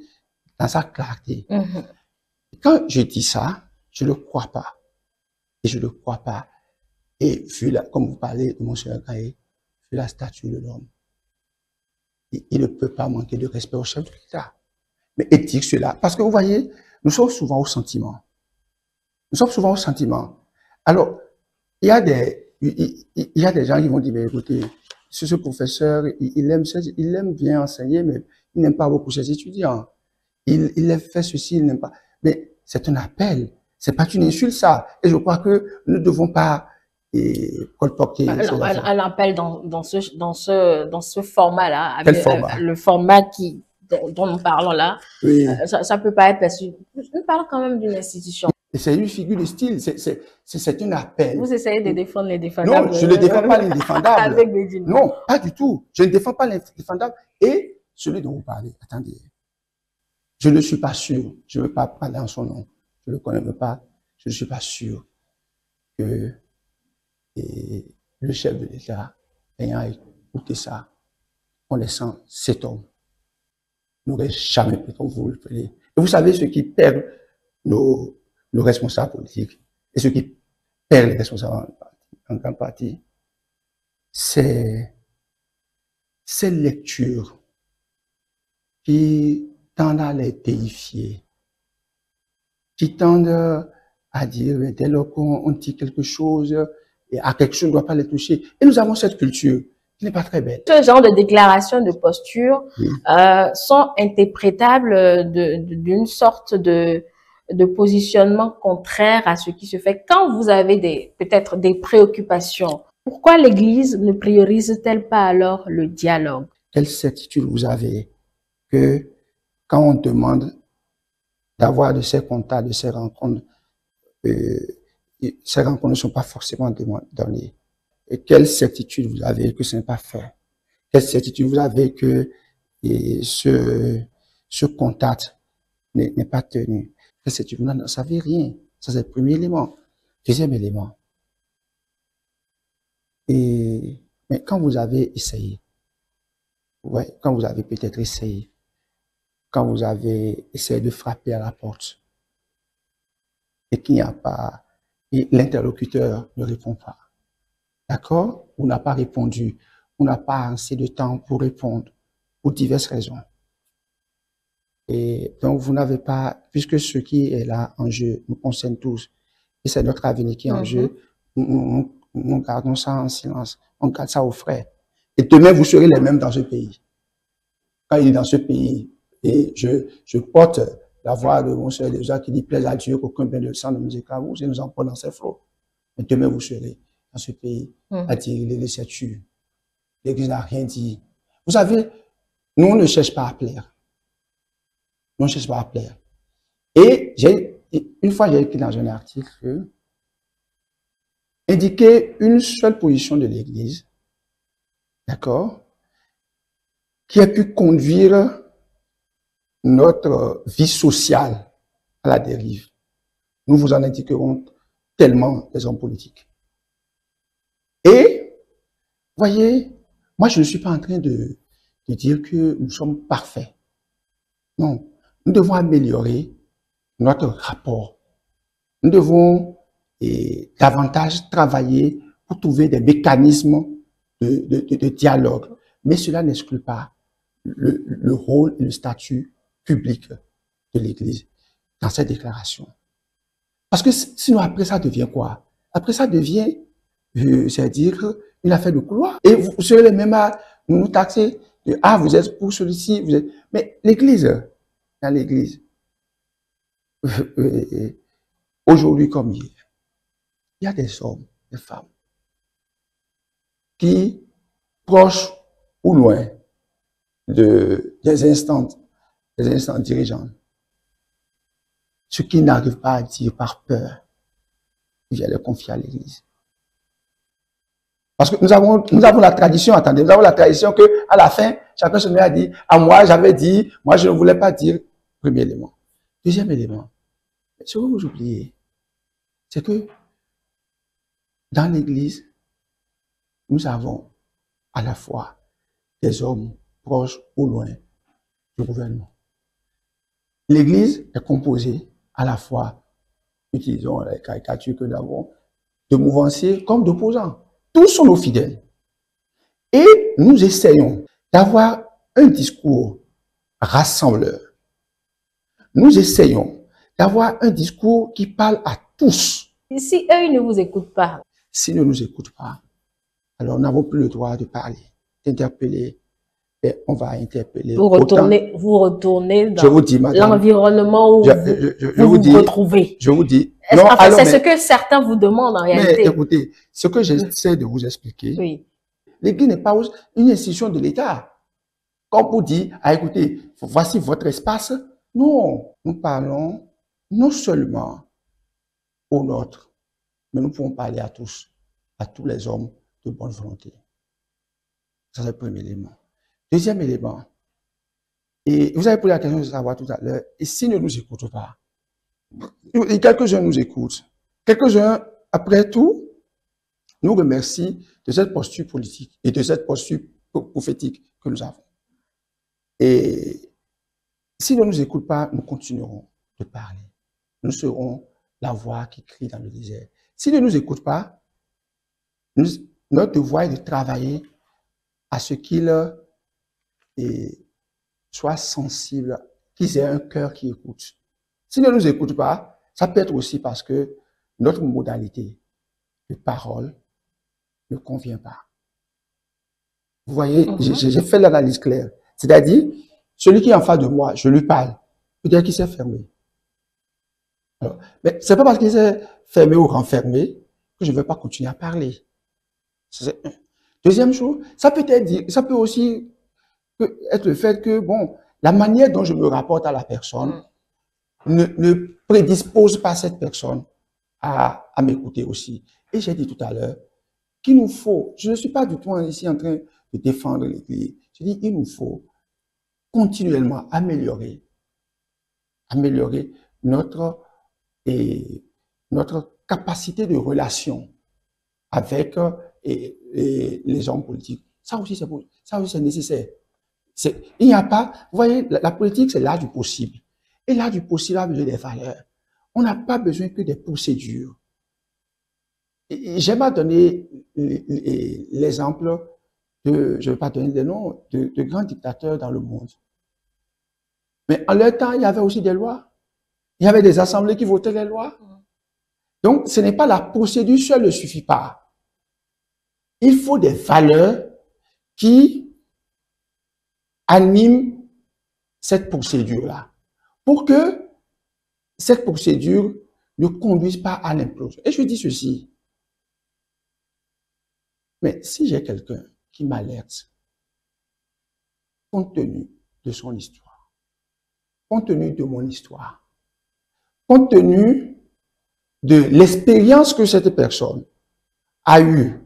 dans sa clarté. Quand je dis ça, je ne le crois pas. Et je ne le crois pas. Et vu comme vous parlez de mon cher Gaï, vu la statue de l'homme, il ne peut pas manquer de respect au chef de l'État. Mais éthique cela. Parce que vous voyez, nous sommes souvent au sentiment. Nous sommes souvent au sentiment. Alors, il y a des gens qui vont dire, mais écoutez, ce professeur, il aime bien enseigner, mais il n'aime pas beaucoup ses étudiants. Il fait ceci, il n'aime pas. Mais c'est un appel. C'est pas une insulte, ça. Et je crois que nous ne devons pas colporter. Un appel dans ce format-là, avec format? Le format dont nous parlons là, ça peut pas être perçu. Nous parlons quand même d'une institution. C'est une figure de style, c'est un appel. Vous essayez de défendre les défendables. Non, je ne défends pas les défendables. Avec Bédino. Non, pas du tout. Je ne défends pas les défendables. Et celui dont vous parlez, attendez, je ne suis pas sûr, je ne veux pas parler en son nom, je ne le connais pas, je ne suis pas sûr que le chef de l'État, ayant écouté ça, en laissant cet homme, n'aurait jamais pris comme vous le faites. Et vous savez ce qui perd nos responsables politiques et ce qui perd les responsables en grande partie, c'est cette lecture qui tend à les déifier, qui tendent à dire, dès lors qu'on dit quelque chose, et à quelque chose ne doit pas les toucher. Et nous avons cette culture qui n'est pas très belle. Ce genre de déclarations, de postures sont interprétables d'une sorte de positionnement contraire à ce qui se fait. Quand vous avez peut-être des préoccupations, pourquoi l'Église ne priorise-t-elle pas alors le dialogue? Quelle certitude vous avez que quand on demande d'avoir de ces contacts, de ces rencontres ne sont pas forcément données. Et quelle certitude vous avez que ce n'est pas fait? Quelle certitude vous avez que ce contact n'est pas tenu? Quelle certitude? Vous n'en savez rien. Ça, c'est le premier élément. Deuxième élément. Mais quand vous avez essayé, quand vous avez peut-être essayé, quand vous avez essayé de frapper à la porte, et qu'il n'y a pas, et l'interlocuteur ne répond pas. D'accord? Ou n'a pas répondu, ou n'a pas assez de temps pour répondre, pour diverses raisons. Et donc, vous n'avez pas, puisque ce qui est là en jeu nous concerne tous, et c'est notre avenir qui est en jeu, nous gardons ça en silence, on garde ça au frais. Et demain, vous serez les mêmes dans ce pays. Quand il est dans ce pays, et je porte la voix de mon cher déjà qui dit plaise à Dieu qu'aucun bain de sang ne nous éclabousse et nous emporte dans ses flots. Mais demain, vous serez dans ce pays à dire l'Église s'est tue. L'Église n'a rien dit. Vous savez, nous, on ne cherche pas à plaire. Nous, on ne cherche pas à plaire. Et une fois, j'ai écrit dans un article que indiquer une seule position de l'Église, d'accord, qui a pu conduire notre vie sociale à la dérive. Nous vous en indiquerons tellement des hommes politiques. Et, voyez, moi je ne suis pas en train de dire que nous sommes parfaits. Non, nous devons améliorer notre rapport. Nous devons davantage travailler pour trouver des mécanismes de dialogue. Mais cela n'exclut pas le rôle et le statut public de l'Église dans cette déclaration. Parce que sinon, après ça devient quoi? Après ça devient, c'est-à-dire, une affaire de couloir. Et vous serez les mêmes à nous taxer de, ah, vous êtes pour celui-ci, vous êtes... Mais l'Église, dans l'Église, aujourd'hui comme hier, il y a des hommes, des femmes, qui, proches ou loin des instants dirigeants, ce qu'ils n'arrivent pas à dire par peur, ils viennent le confier à l'Église. Parce que nous avons la tradition, attendez, nous avons la tradition que à la fin, chacun se met à dire, à moi, j'avais dit, moi, je ne voulais pas dire, premier élément. Deuxième élément, ce que vous oubliez, c'est que dans l'Église, nous avons à la fois des hommes proches ou loin du gouvernement. L'Église est composée à la fois, utilisons les caricatures que nous avons, de mouvanciers comme d'opposants. Tous sont nos fidèles. Et nous essayons d'avoir un discours rassembleur. Nous essayons d'avoir un discours qui parle à tous. Et si eux, ils ne vous écoutent pas? S'ils ne nous écoutent pas, alors nous n'avons plus le droit de parler, d'interpeller. Et on va interpeller. Vous retournez dans l'environnement où vous vous retrouvez. Je vous dis. Enfin, c'est ce que certains vous demandent en réalité. Mais écoutez, ce que j'essaie de vous expliquer, oui. L'Église n'est pas une institution de l'État. Comme pour dire, ah, écoutez, voici votre espace. Non, nous parlons non seulement aux nôtres, mais nous pouvons parler à tous les hommes de bonne volonté. Ça, c'est le premier élément. Deuxième élément, et vous avez posé la question de savoir tout à l'heure, et s'ils ne nous écoutent pas, et quelques-uns nous écoutent, quelques-uns, après tout, nous remercient de cette posture politique et de cette posture prophétique que nous avons. Et s'ils ne nous écoutent pas, nous continuerons de parler. Nous serons la voix qui crie dans le désert. S'ils ne nous écoutent pas, notre devoir est de travailler à ce qu'ils soient sensibles, qu'ils aient un cœur qui écoute. S'ils ne nous écoutent pas, ça peut être aussi parce que notre modalité de parole ne convient pas. Vous voyez, j'ai fait l'analyse claire. C'est-à-dire, celui qui est en face de moi, je lui parle. Peut-être qu'il s'est fermé. Alors, mais c'est pas parce qu'il s'est fermé ou renfermé que je ne vais pas continuer à parler. Deuxième chose, ça peut aussi être le fait que, bon, la manière dont je me rapporte à la personne ne prédispose pas cette personne à m'écouter aussi. Et j'ai dit tout à l'heure qu'il nous faut, je ne suis pas du tout ici en train de défendre l'Église, je dis il nous faut continuellement améliorer notre capacité de relation avec les hommes politiques. Ça aussi, c'est nécessaire. Il n'y a pas, vous voyez, la politique, c'est l'art du possible. Et l'art du possible a besoin des valeurs. On n'a pas besoin que des procédures. J'aime à donner l'exemple je ne vais pas donner des noms, de grands dictateurs dans le monde. Mais en leur temps, il y avait aussi des lois. Il y avait des assemblées qui votaient les lois. Donc, ce n'est pas la procédure seule ne suffit pas. Il faut des valeurs qui animent cette procédure-là. Pour que cette procédure ne conduise pas à l'implosion. Et je dis ceci. Mais si j'ai quelqu'un qui m'alerte, compte tenu de son histoire, compte tenu de mon histoire, compte tenu de l'expérience que cette personne a eue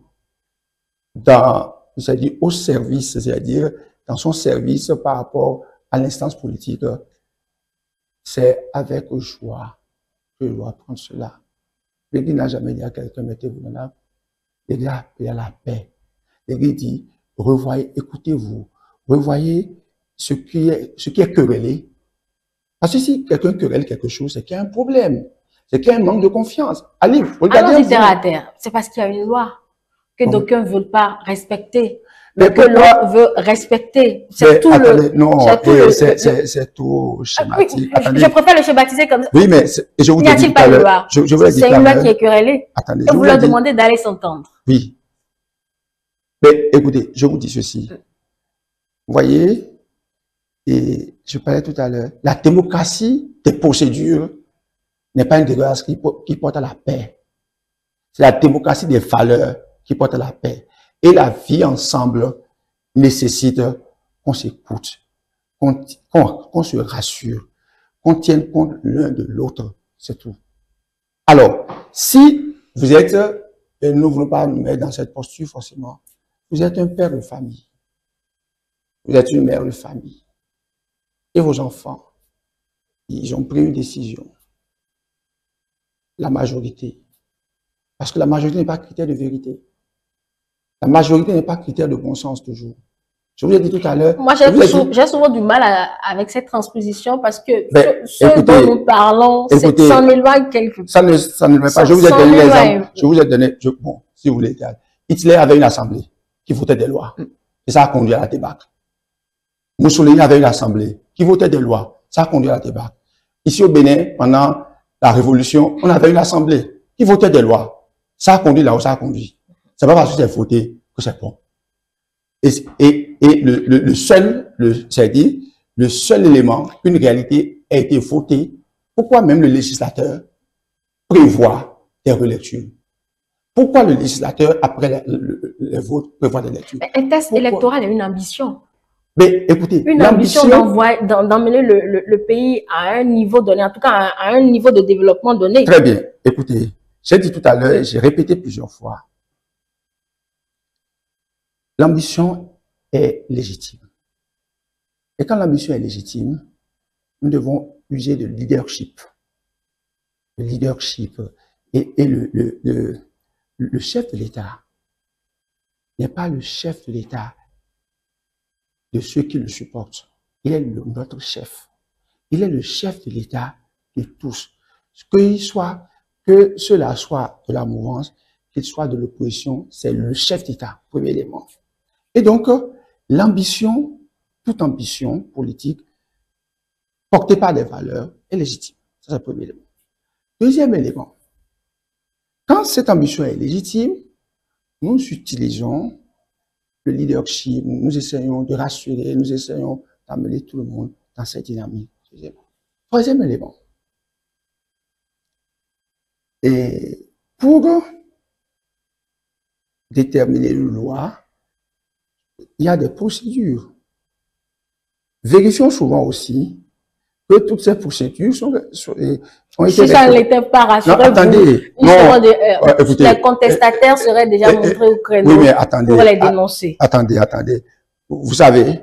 dans, c'est-à-dire au service, c'est-à-dire dans son service par rapport à l'instance politique, c'est avec joie que je dois prendre cela. L'Église n'a jamais dit à quelqu'un, mettez-vous dans la... L'Église a appelé à la paix. L'Église dit, revoyez, écoutez-vous, revoyez ce qui est querellé. Parce que si quelqu'un querelle quelque chose, c'est qu'il y a un problème. C'est qu'il y a un manque de confiance. Allez, regardez. Allons-y terre à terre. C'est parce qu'il y a une loi que d'aucuns ne veulent pas respecter. Mais que l'on veut respecter. C'est tout attendez, le... Non, c'est tout schématique. Oui, je préfère le schématiser comme ça. Oui, mais je vous n'y dis a-t-il pas de loi? C'est une loi qui est querellée. Attendez, et vous leur demandez d'aller s'entendre. Oui. Mais écoutez, je vous dis ceci. Vous voyez, et je parlais tout à l'heure, la démocratie des procédures n'est pas une démocratie qui porte à la paix. C'est la démocratie des valeurs qui porte à la paix. Et la vie ensemble nécessite qu'on s'écoute, qu'on se rassure, qu'on tienne compte l'un de l'autre. C'est tout. Alors, si vous êtes, et nous ne voulons pas nous mettre dans cette posture forcément, vous êtes un père de famille, vous êtes une mère de famille, et vos enfants, ils ont pris une décision. La majorité. Parce que la majorité n'est pas critère de vérité. La majorité n'est pas critère de bon sens toujours. Je vous l'ai dit tout à l'heure. Moi, j'ai souvent du mal avec cette transposition parce que ce dont nous parlons, s'en éloigne quelque peu. Ça ne pas. Je vous ai donné l'exemple. Je vous ai donné, bon, si vous voulez. Hitler avait une assemblée qui votait des lois. Et ça a conduit à la débâcle. Mussolini avait une assemblée qui votait des lois. Ça a conduit à la débâcle. Ici au Bénin, pendant la Révolution, on avait une assemblée qui votait des lois. Ça a conduit là où ça a conduit. C'est pas parce que c'est voté que c'est bon. Et le seul élément qu'une réalité a été votée, pourquoi même le législateur prévoit des relectures? Pourquoi le législateur, après les votes, prévoit des lectures? Un test électoral est une ambition. Mais écoutez, une ambition d'emmener le pays à un niveau donné, en tout cas à un niveau de développement donné. Très bien. Écoutez, j'ai dit tout à l'heure, j'ai répété plusieurs fois, l'ambition est légitime. Et quand l'ambition est légitime, nous devons user de leadership. Le leadership. Et le chef de l'État n'est pas le chef de l'État de ceux qui le supportent. Il est notre chef. Il est le chef de l'État de tous. Que cela soit de la mouvance, qu'il soit de l'opposition, c'est le chef d'État, premier élément. Et donc, l'ambition, toute ambition politique, portée par des valeurs, est légitime. Ça, c'est le premier élément. Deuxième élément, quand cette ambition est légitime, nous utilisons le leadership, nous essayons de rassurer, nous essayons d'amener tout le monde dans cette dynamique. Troisième élément. Et pour déterminer une loi, il y a des procédures. Vérifions souvent aussi que toutes ces procédures sont si ça ne l'était pas, rassurez-vous, les contestataires seraient déjà montrés au créneau pour les dénoncer. Attendez. Vous savez,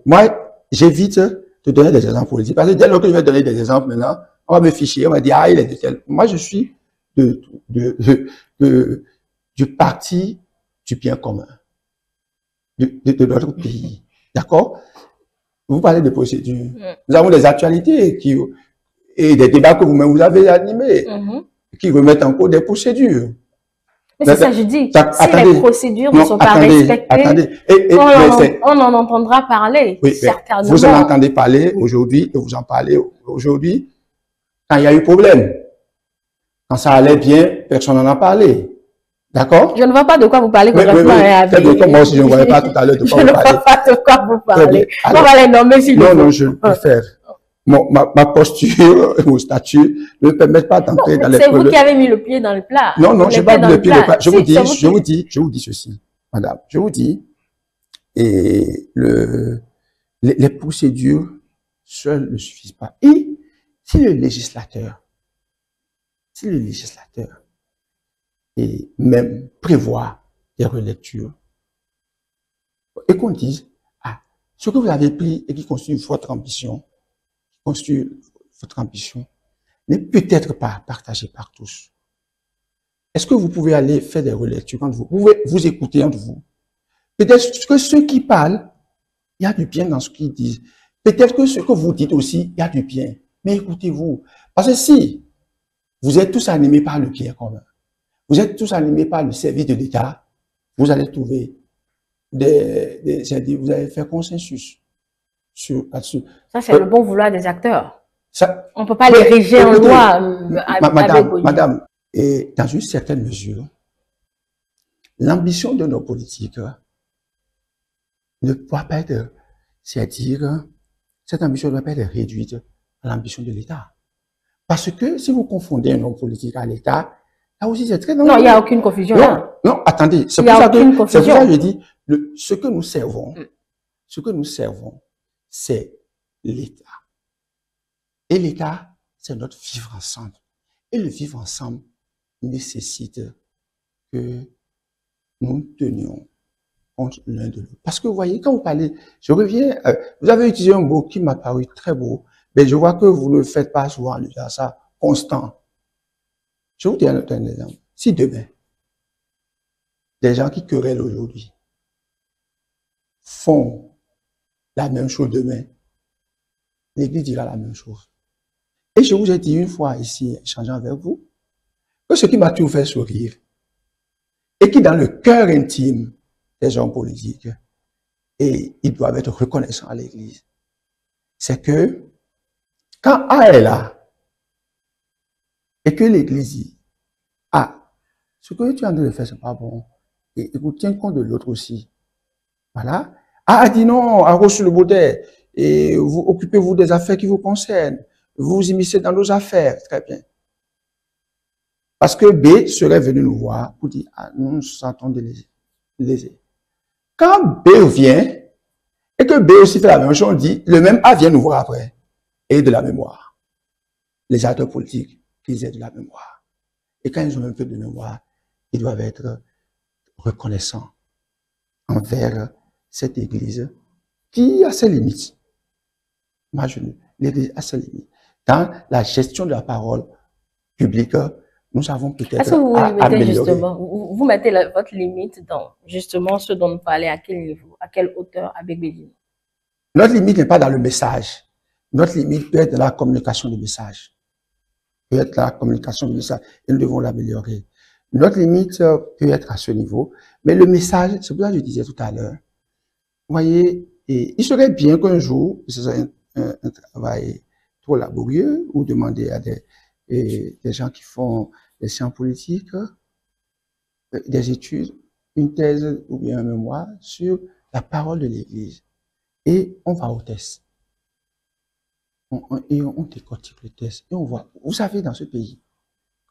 moi, j'évite de donner des exemples politiques. Parce que dès lors que je vais donner des exemples maintenant, on va me ficher, on va dire, il est de tel. Moi, je suis du parti du bien commun, de notre pays. D'accord? Vous parlez de procédures. Nous avons des actualités et des débats que vous-même vous avez animés, qui remettent en cause des procédures. Mais c'est ça, je dis. Si les procédures ne sont pas respectées, on en entendra parler, oui, certainement. Vous en entendez parler aujourd'hui, et vous en parlez aujourd'hui, quand il y a eu problème. Quand ça allait bien, personne n'en a parlé. D'accord? Je ne vois pas de quoi vous parlez concrètement. Moi aussi, je ne voyais pas tout à l'heure de quoi vous parlez. Je ne vois pas de quoi vous parlez. On va les nommer si Non, je préfère. ma posture, mon statut ne me permettent pas d'entrer dans les C'est vous qui avez mis le pied dans le plat. Non, non, je n'ai pas mis le pied dans le plat. Je Si, vous dis ceci, madame. Je vous dis, et les procédures seules ne suffisent pas. Et si le législateur, et même prévoit des relectures, et qu'on dise, ah, ce que vous avez pris et qui constitue votre ambition, n'est peut-être pas partagé par tous. Est-ce que vous pouvez aller faire des relectures quand vous pouvez vous écouter entre vous? Peut-être que ceux qui parlent, il y a du bien dans ce qu'ils disent. Peut-être que ce que vous dites aussi, il y a du bien. Mais écoutez-vous. Parce que si vous êtes tous animés par le bien commun, vous êtes tous animés par le service de l'État, vous allez trouver vous allez faire consensus là-dessus. Ça, c'est le bon vouloir des acteurs. Ça, on ne peut pas les réger en loi. Madame, et dans une certaine mesure, l'ambition de nos politiques ne doit pas être, c'est-à-dire, cette ambition ne doit pas être réduite à l'ambition de l'État. Parce que si vous confondez un homme politique à l'État, là aussi c'est très dangereux. Non, il n'y a aucune confusion là. Non, attendez, c'est pour ça que je dis, ce que nous servons, c'est l'État. Et l'État, c'est notre vivre ensemble. Et le vivre ensemble nécessite que nous tenions compte l'un de l'autre. Parce que vous voyez, quand vous parlez, je reviens, vous avez utilisé un mot qui m'a paru très beau, mais je vois que vous ne faites pas souvent allusion à ça, constant. Je vous donne un exemple. Si demain, des gens qui querellent aujourd'hui font la même chose demain, l'Église dira la même chose. Et je vous ai dit une fois ici, échangeant avec vous, que ce qui m'a toujours fait sourire, et qui dans le cœur intime des gens politiques, et ils doivent être reconnaissants à l'Église, c'est que quand A est là, et que l'Église dit, ah, ce que tu es en train de faire, c'est pas bon, et vous tiens compte de l'autre aussi. Voilà. A dit non, à sur le baudet, et vous occupez-vous des affaires qui vous concernent, vous vous immiscez dans nos affaires, très bien. Parce que B serait venu nous voir pour dire, ah, nous nous sentons lésés. Quand B vient, et que B aussi fait la même chose, on dit, le même A vient nous voir après, et de la mémoire. Les acteurs politiques, qu'ils aient de la mémoire. Et quand ils ont un peu de mémoire, ils doivent être reconnaissants envers cette Église qui a ses limites. Moi, l'Église a ses limites. Dans la gestion de la parole publique, nous avons peut-être à améliorer. Vous mettez votre limite dans justement ce dont nous parlait, à quel niveau, à quelle hauteur avec Béline? Notre limite n'est pas dans le message. Notre limite peut être dans la communication du message. Peut être dans la communication du message et nous devons l'améliorer. Notre limite peut être à ce niveau, mais le message, c'est pour ça que je disais tout à l'heure, vous voyez, et il serait bien qu'un jour, ce soit un travail trop laborieux, ou demander à des gens qui font des sciences politiques, des études, une thèse ou bien un mémoire sur la parole de l'Église. Et on va au test. Et on décortique le test. Et on voit, vous savez, dans ce pays,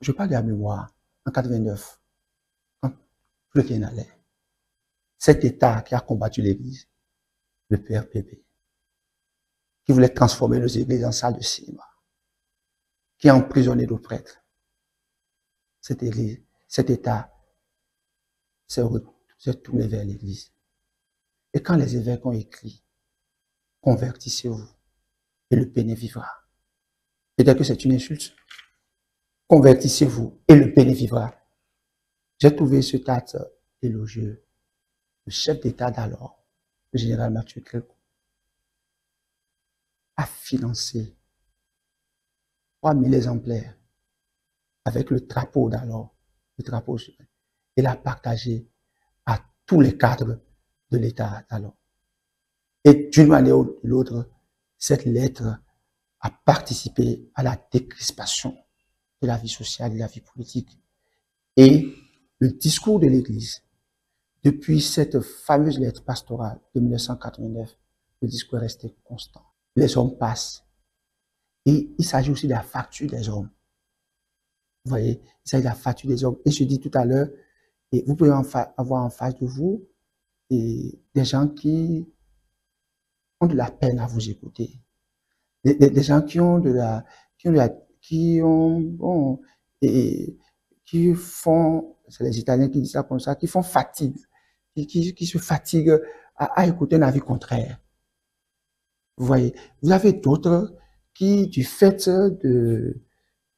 je parle de la mémoire, en 89, quand le Kenya allait, cet État qui a combattu l'Église, le PRPP, qui voulait transformer nos églises en salles de cinéma, qui a emprisonné nos prêtres. Cette Église, cet État s'est tourné vers l'Église. Et quand les évêques ont écrit, convertissez-vous et le péné vivra. Peut-être que c'est une insulte. Convertissez-vous et le péné vivra. J'ai trouvé ce acte élogieux. Le chef d'État d'alors, le général Mathieu Créco, a financé 3000 exemplaires avec le drapeau d'alors, le drapeau, et l'a partagé à tous les cadres de l'État d'alors. Et d'une manière ou de l'autre, cette lettre a participé à la décrispation de la vie sociale et de la vie politique. Et le discours de l'Église, depuis cette fameuse lettre pastorale de 1989, le discours est resté constant. Les hommes passent, Et il s'agit aussi de la facture des hommes. Vous voyez, il s'agit de la facture des hommes. Et je dis tout à l'heure, et vous pouvez avoir en face de vous et des gens qui ont de la peine à vous écouter. Des gens qui ont bon, et qui font, c'est les Italiens qui disent ça comme ça, qui font fatigue, qui se fatiguent à écouter un avis contraire. Vous voyez, vous avez d'autres qui, du fait de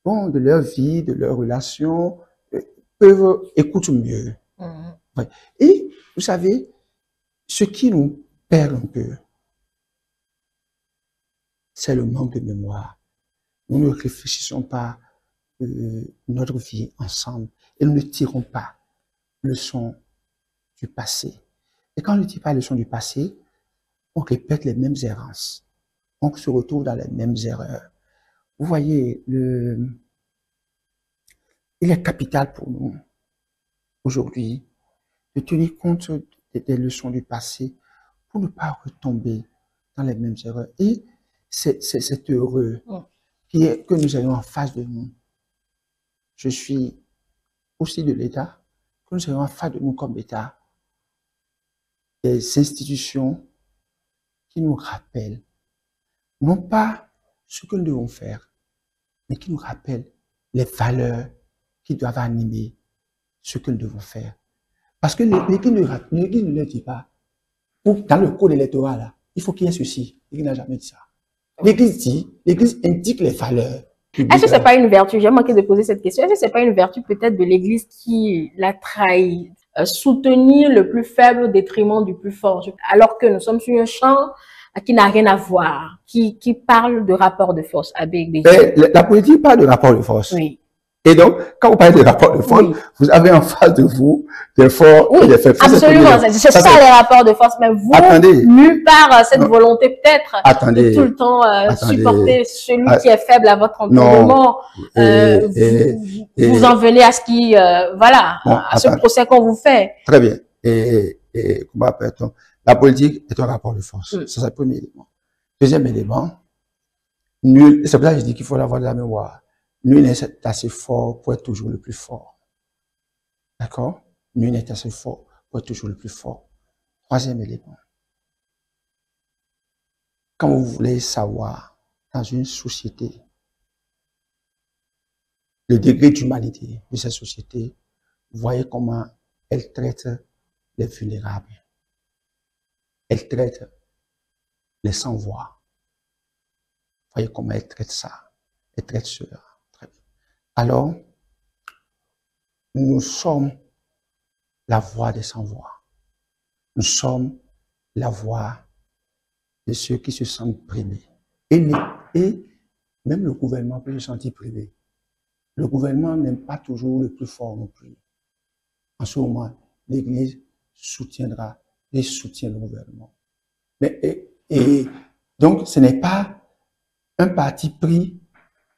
leur vie, de leur relation, peuvent écouter mieux. Ouais. Et vous savez, ce qui nous perd un peu, c'est le manque de mémoire. Nous ne réfléchissons pas notre vie ensemble et nous ne tirons pas leçon du passé. Et quand on ne tire pas leçon du passé, on répète les mêmes errances. On se retrouve dans les mêmes erreurs. Vous voyez, il est capital pour nous, aujourd'hui, de tenir compte des leçons du passé pour ne pas retomber dans les mêmes erreurs. Et c'est heureux que nous ayons en face de nous. Je suis aussi de l'État, que nous ayons en face de nous comme État des institutions qui nous rappellent, non pas ce que nous devons faire, mais qui nous rappellent les valeurs qui doivent animer ce que nous devons faire. Parce que l'Église ne le dit pas. Dans le code électoral, là, il faut qu'il y ait ceci. L'Église n'a jamais dit ça. L'Église indique les valeurs. Est-ce que c'est pas une vertu? J'ai manqué de poser cette question. Est-ce que c'est pas une vertu peut-être de l'Église qui la trahit? Soutenir le plus faible au détriment du plus fort. Alors que nous sommes sur un champ qui n'a rien à voir, qui parle de rapport de force. La politique parle de rapport de force. Oui. Et donc, quand vous parlez de rapport de force, vous avez en face de vous des forts et des faibles. Absolument, c'est ça les rapports de force, mais vous, mu par cette volonté peut-être de tout le temps supporter celui qui est faible à votre entendement, vous en venez à ce qui, à ce procès qu'on vous fait. Très bien. Et comment appelle-t-on? La politique est un rapport de force. Ça, c'est le premier élément. Deuxième élément, nul, c'est pour ça que je dis qu'il faut avoir de la mémoire. Nul n'est assez fort pour être toujours le plus fort. D'accord? Nul n'est assez fort pour être toujours le plus fort. Troisième élément. Quand vous voulez savoir, dans une société, le degré d'humanité de cette société, vous voyez comment elle traite les vulnérables. Elle traite les sans-voix. Vous voyez comment elle traite ça. Elle traite cela. Alors, nous sommes la voix des sans-voix. Nous sommes la voix de ceux qui se sentent brimés. Et même le gouvernement peut se sentir brimé. Le gouvernement n'aime pas toujours le plus fort non plus. En ce moment, l'Église soutiendra et soutient le gouvernement. Et donc, ce n'est pas un parti pris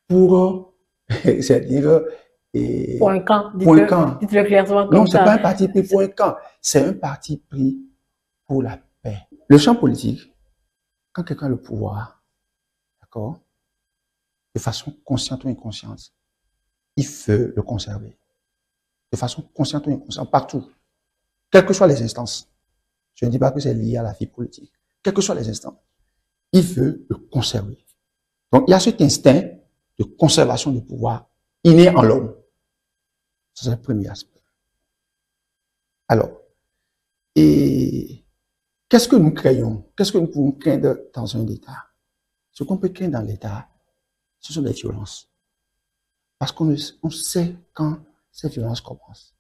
pour c'est-à-dire pour un camp, dites-le clairement comme ça. Non, c'est pas un parti pris pour un camp, c'est un parti pris pour la paix. Le champ politique, quand quelqu'un a le pouvoir, d'accord, de façon consciente ou inconsciente, il veut le conserver. De façon consciente ou inconsciente, partout. Quelles que soient les instances. Je ne dis pas que c'est lié à la vie politique. Quelles que soient les instances, il veut le conserver. Donc, il y a cet instinct de conservation du pouvoir inné en l'homme. C'est le premier aspect. Alors, et qu'est-ce que nous craignons? Qu'est-ce que nous pouvons craindre dans un État? Ce qu'on peut craindre dans l'État, ce sont les violences. Parce qu'on sait quand ces violences commencent.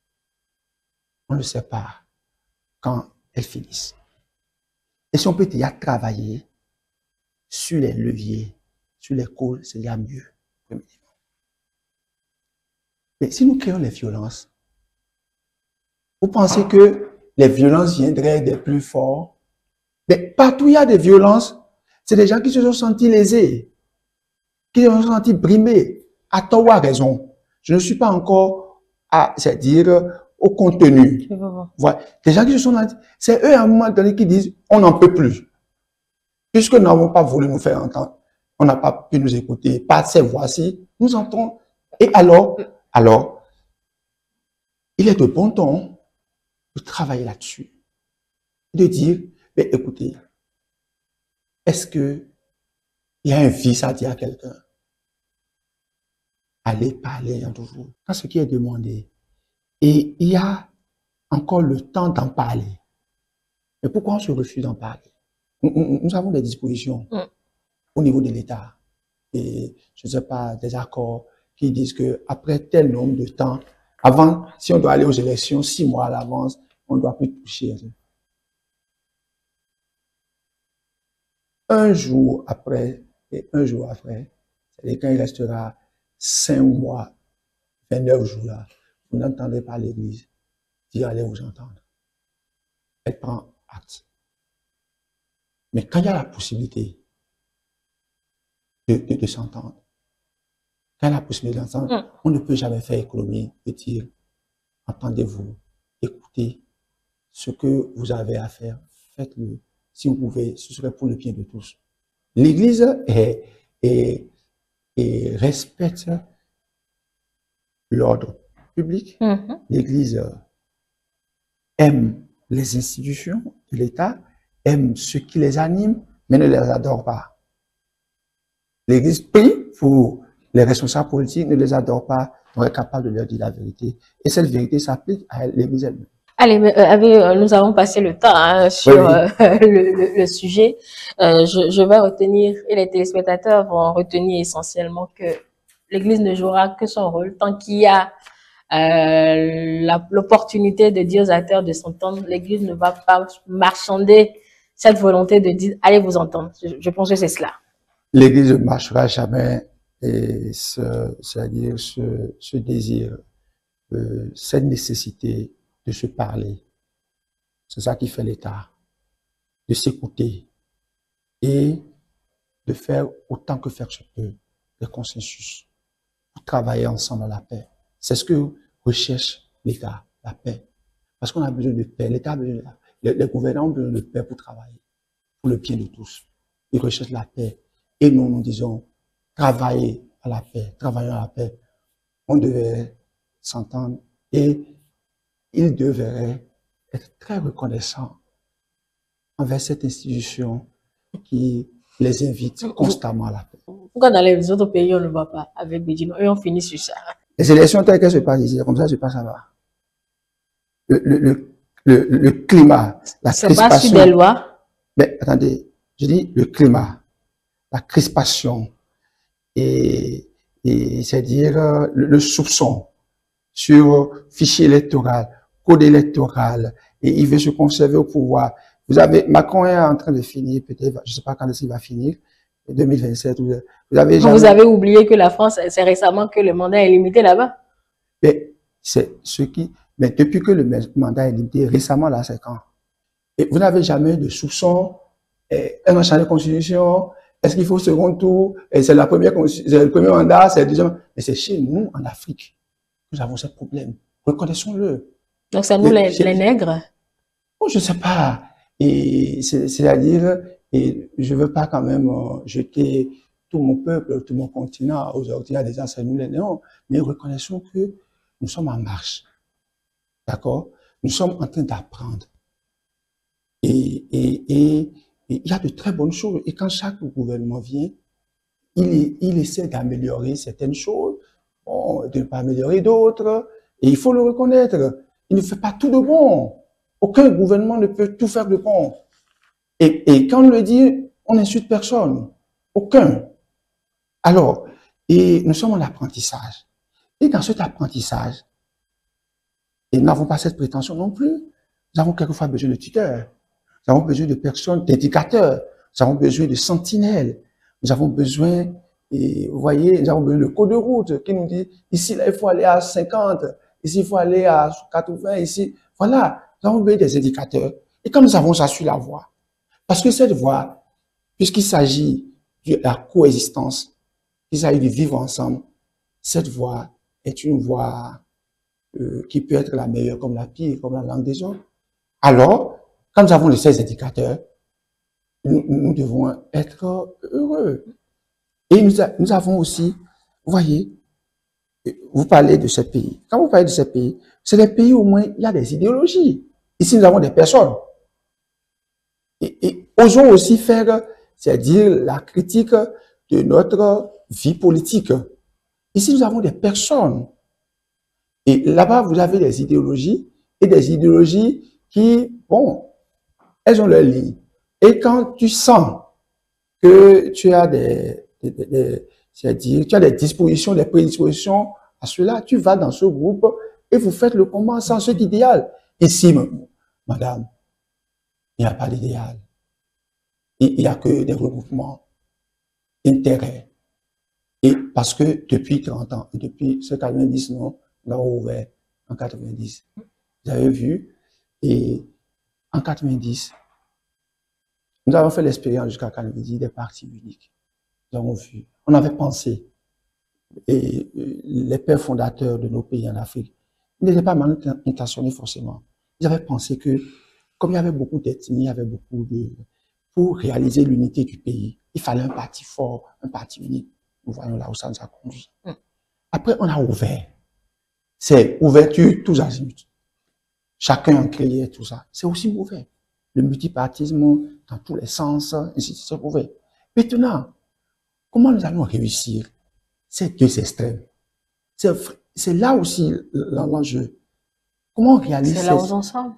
On ne sait pas quand elles finissent. Et si on peut déjà travailler sur les leviers, sur les causes, c'est déjà mieux. Mais si nous créons les violences, vous pensez que les violences viendraient des plus forts? Mais partout où il y a des violences, c'est des gens qui se sont sentis lésés, qui se sont sentis brimés, à tort ou à raison. Je ne suis pas encore c'est-à-dire au contenu. Voilà. Des gens qui se sont sentis, c'est eux à un moment donné qui disent, on n'en peut plus. Puisque nous n'avons pas voulu nous faire entendre. on n'a pas pu nous écouter, pas ces voix-ci, nous entendons. Et alors, il est de bon ton de travailler là-dessus, de dire, mais écoutez, est-ce que il y a un vice à dire à quelqu'un? Allez parler entre vous, quand ce qui est demandé. Et il y a encore le temps d'en parler. Mais pourquoi on se refuse d'en parler? Nous avons des dispositions au niveau de l'État. Et je ne sais pas, des accords qui disent que après tel nombre de temps, avant, si on doit aller aux élections 6 mois à l'avance, on ne doit plus toucher. Un jour après, et un jour après, c'est-à-dire quand il restera 5 mois, 29 jours là, vous n'entendez pas l'Église dire allez vous entendre. Elle prend acte. Mais quand il y a la possibilité de s'entendre, quand il y a la possibilité d'entendre, on ne peut jamais faire économie de dire entendez-vous, écoutez ce que vous avez à faire, faites-le. Si vous pouvez, ce serait pour le bien de tous. L'Église respecte l'ordre public. L'Église aime les institutions de l'État, aime ceux qui les animent, mais ne les adore pas. L'Église prie pour les responsables politiques, ne les adore pas, on est capable de leur dire la vérité. Et cette vérité s'applique à l'Église elle-même. Allez, nous avons passé le temps sur le sujet. Je vais retenir, et les téléspectateurs vont retenir essentiellement que l'Église ne jouera que son rôle tant qu'il y a l'opportunité de dire aux acteurs de s'entendre. L'Église ne va pas marchander cette volonté de dire allez vous entendre. Je pense que c'est cela. L'Église ne marchera jamais, et c'est-à-dire ce désir, cette nécessité de se parler. C'est ça qui fait l'État, de s'écouter et de faire autant que faire se peut des consensus pour travailler ensemble à la paix. C'est ce que recherche l'État, la paix. Parce qu'on a besoin de paix. L'État a besoin de les gouvernants ont besoin de paix pour travailler, pour le bien de tous. Ils recherchent la paix. Et nous disons, travailler à la paix, travaillons à la paix. On devrait s'entendre et ils devraient être très reconnaissants envers cette institution qui les invite constamment à la paix. Pourquoi dans les autres pays, on ne va pas avec Bédino et on finit sur ça? Les élections telles qu'elles se passent ici, comme ça se passe là-bas. Le climat, la crispation. C'est pas sur des lois. Mais attendez, je dis le climat, la crispation et c'est-à-dire le soupçon sur fichier électoral, code électoral, et il veut se conserver au pouvoir. Vous avez, Macron est en train de finir, peut-être, je ne sais pas quand il va finir, 2027. Vous avez oublié que la France, c'est récemment que le mandat est limité là-bas. Mais c'est ce qui, mais depuis que le mandat est limité, récemment là, c'est quand? Et vous n'avez jamais de soupçon, un enchaînement de constitution, est-ce qu'il faut second tour, c'est le premier mandat, c'est le deuxième, mais c'est chez nous, en Afrique. Nous avons ce problème. Reconnaissons-le. Donc, c'est nous les nègres? Oh, je ne sais pas. Et c'est-à-dire, et je ne veux pas quand même jeter tout mon peuple, tout mon continent aujourd'hui à des gens, c'est nous les néons, mais reconnaissons que nous sommes en marche. D'accord? Nous sommes en train d'apprendre. Et il y a de très bonnes choses. Et quand chaque gouvernement vient, il essaie d'améliorer certaines choses, bon, de ne pas améliorer d'autres, et il faut le reconnaître. Il ne fait pas tout de bon. Aucun gouvernement ne peut tout faire de bon. Et quand on le dit, on n'insulte personne. Aucun. Alors, et nous sommes en apprentissage. Et dans cet apprentissage, et nous n'avons pas cette prétention non plus, nous avons quelquefois besoin de tuteurs. Nous avons besoin de personnes, d'éducateurs. Nous avons besoin de sentinelles. Nous avons besoin, et vous voyez, nous avons besoin de code de route qui nous dit, ici, là, il faut aller à 50, ici, il faut aller à 80, ici. Voilà, nous avons besoin des indicateurs. Et quand nous avons ça sur la voie, parce que cette voie, puisqu'il s'agit de la coexistence, il s'agit de vivre ensemble, cette voie est une voie qui peut être la meilleure comme la pire, comme la langue des autres. Alors, quand nous avons ces indicateurs, nous devons être heureux. Et nous avons aussi, vous voyez, vous parlez de ces pays. Quand vous parlez de ces pays, c'est des pays où au moins il y a des idéologies. Ici, nous avons des personnes. Et osons aussi faire, c'est-à-dire la critique de notre vie politique. Ici, nous avons des personnes. Et là-bas, vous avez des idéologies et des idéologies qui, bon, elles ont leur ligne. Et quand tu sens que tu as c'est-à-dire, tu as des dispositions, des prédispositions à cela, tu vas dans ce groupe et vous faites le combat sans cet idéal. Ici, madame, il n'y a pas d'idéal. Il n'y a que des regroupements, intérêts. Et parce que depuis 30 ans, depuis ce 90, non, nous avons ouvert en 90. Vous avez vu, et en 90, nous avons fait l'expérience jusqu'à 90 des partis uniques. Nous avons vu, on avait pensé, et les pères fondateurs de nos pays en Afrique, ils n'étaient pas mal intentionnés forcément. Ils avaient pensé que, comme il y avait beaucoup d'ethnies, il y avait beaucoup de... Pour réaliser l'unité du pays, il fallait un parti fort, un parti unique. Nous voyons là où ça nous a conduit. Après, on a ouvert. C'est ouverture tous azimuts. Chacun en créait tout ça. C'est aussi ouvert. Le multipartisme dans tous les sens, ainsi de suite, c'est ouvert. Maintenant, comment nous allons réussir ces deux extrêmes? C'est là aussi l'enjeu. Comment on réalise C'est là aux ensemble.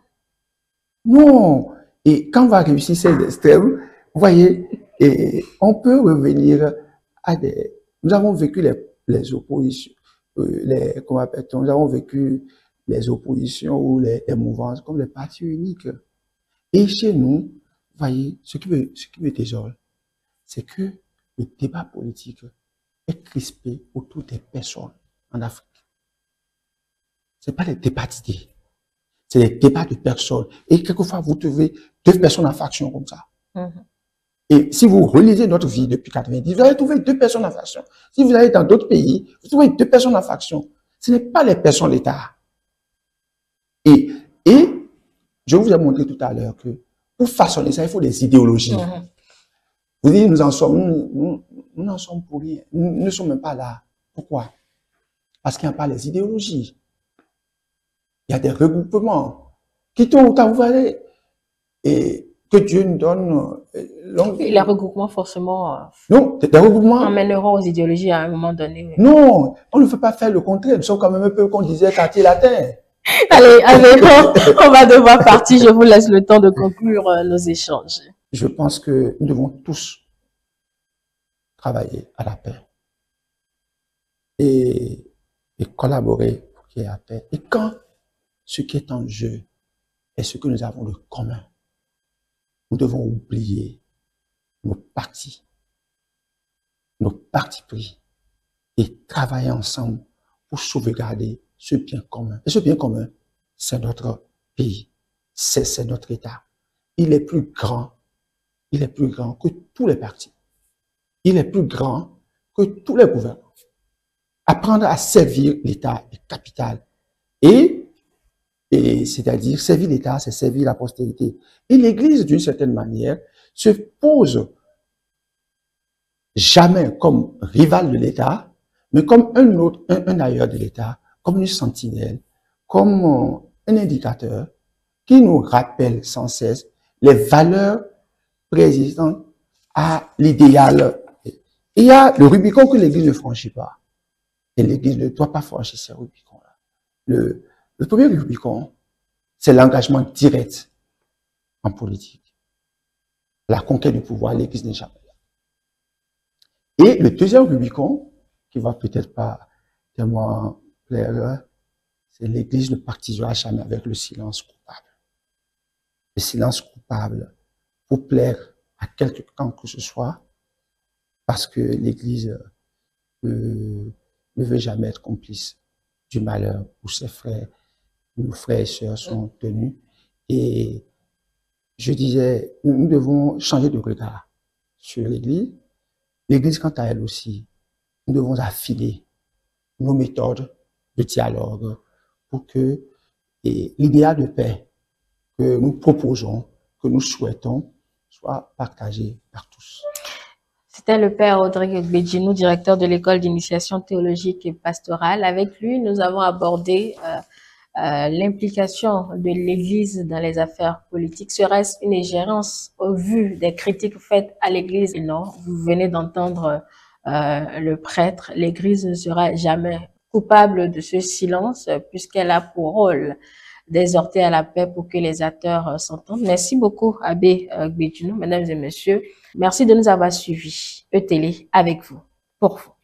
Non. Et quand on va réussir ces extrêmes, vous voyez, et on peut revenir à des... Nous avons vécu les oppositions, comment appelle-t-on? Nous avons vécu les oppositions ou les mouvances comme les partis uniques. Et chez nous, vous voyez, ce qui me désole, c'est que le débat politique est crispé autour des personnes en Afrique. Ce n'est pas les débats d'idées, c'est les débats de personnes. Et quelquefois, vous trouvez deux personnes en faction comme ça. Et si vous relisez notre vie depuis 90, vous allez trouver deux personnes en faction. Si vous allez dans d'autres pays, vous trouvez deux personnes en faction. Ce n'est pas les personnes d'État. Et je vous ai montré tout à l'heure que pour façonner ça, il faut des idéologies. Vous dites, nous n'en sommes pour rien. Nous ne sommes même pas là. Pourquoi? Parce qu'il n'y a pas les idéologies. Il y a des regroupements qui tôt ou tard, vous allez, et que Dieu nous donne. Et les regroupements, forcément, non, des regroupements emmèneront aux idéologies à un moment donné. Non, on ne peut pas faire le contraire. Nous sommes quand même un peu, qu'on disait, quartier latin. Allez, on va devoir partir. Je vous laisse le temps de conclure nos échanges. Je pense que nous devons tous travailler à la paix et collaborer pour qu'il y ait la paix. Et quand ce qui est en jeu est ce que nous avons de commun, nous devons oublier nos partis pris et travailler ensemble pour sauvegarder ce bien commun. Et ce bien commun, c'est notre pays, c'est notre État. Il est plus grand que tous les partis. Il est plus grand que tous les gouvernements. Apprendre à servir l'État est capital. Et c'est-à-dire, servir l'État, c'est servir la postérité. Et l'Église, d'une certaine manière, se pose jamais comme rival de l'État, mais comme un ailleurs de l'État, comme une sentinelle, comme un indicateur qui nous rappelle sans cesse les valeurs préexistantes à l'idéal. Il y a le Rubicon que l'Église ne franchit pas. Et l'Église ne doit pas franchir ces Rubicons-là. Le premier Rubicon, c'est l'engagement direct en politique. La conquête du pouvoir, l'Église n'est jamais là. Et le deuxième Rubicon, qui va peut-être pas tellement plaire, c'est l'Église ne participera jamais avec le silence coupable. Le silence coupable pour plaire à quelqu'un que ce soit, parce que l'Église ne veut jamais être complice du malheur où ses frères, nos frères et sœurs sont tenus. Et je disais, nous devons changer de regard sur l'Église. L'Église, quant à elle aussi, nous devons affiner nos méthodes de dialogue pour que l'idéal de paix que nous proposons, que nous souhaitons, soit partagé par tous. C'était le père Rodrigue Gbedjinou, directeur de l'école d'initiation théologique et pastorale. Avec lui, nous avons abordé l'implication de l'Église dans les affaires politiques. Serait-ce une ingérence au vu des critiques faites à l'Église? Non, vous venez d'entendre le prêtre. L'Église ne sera jamais coupable de ce silence puisqu'elle a pour rôle d'exhorter à la paix pour que les acteurs s'entendent. Merci beaucoup, Abbé Gbedjinou, mesdames et messieurs. Merci de nous avoir suivis. E-Télé avec vous, pour vous.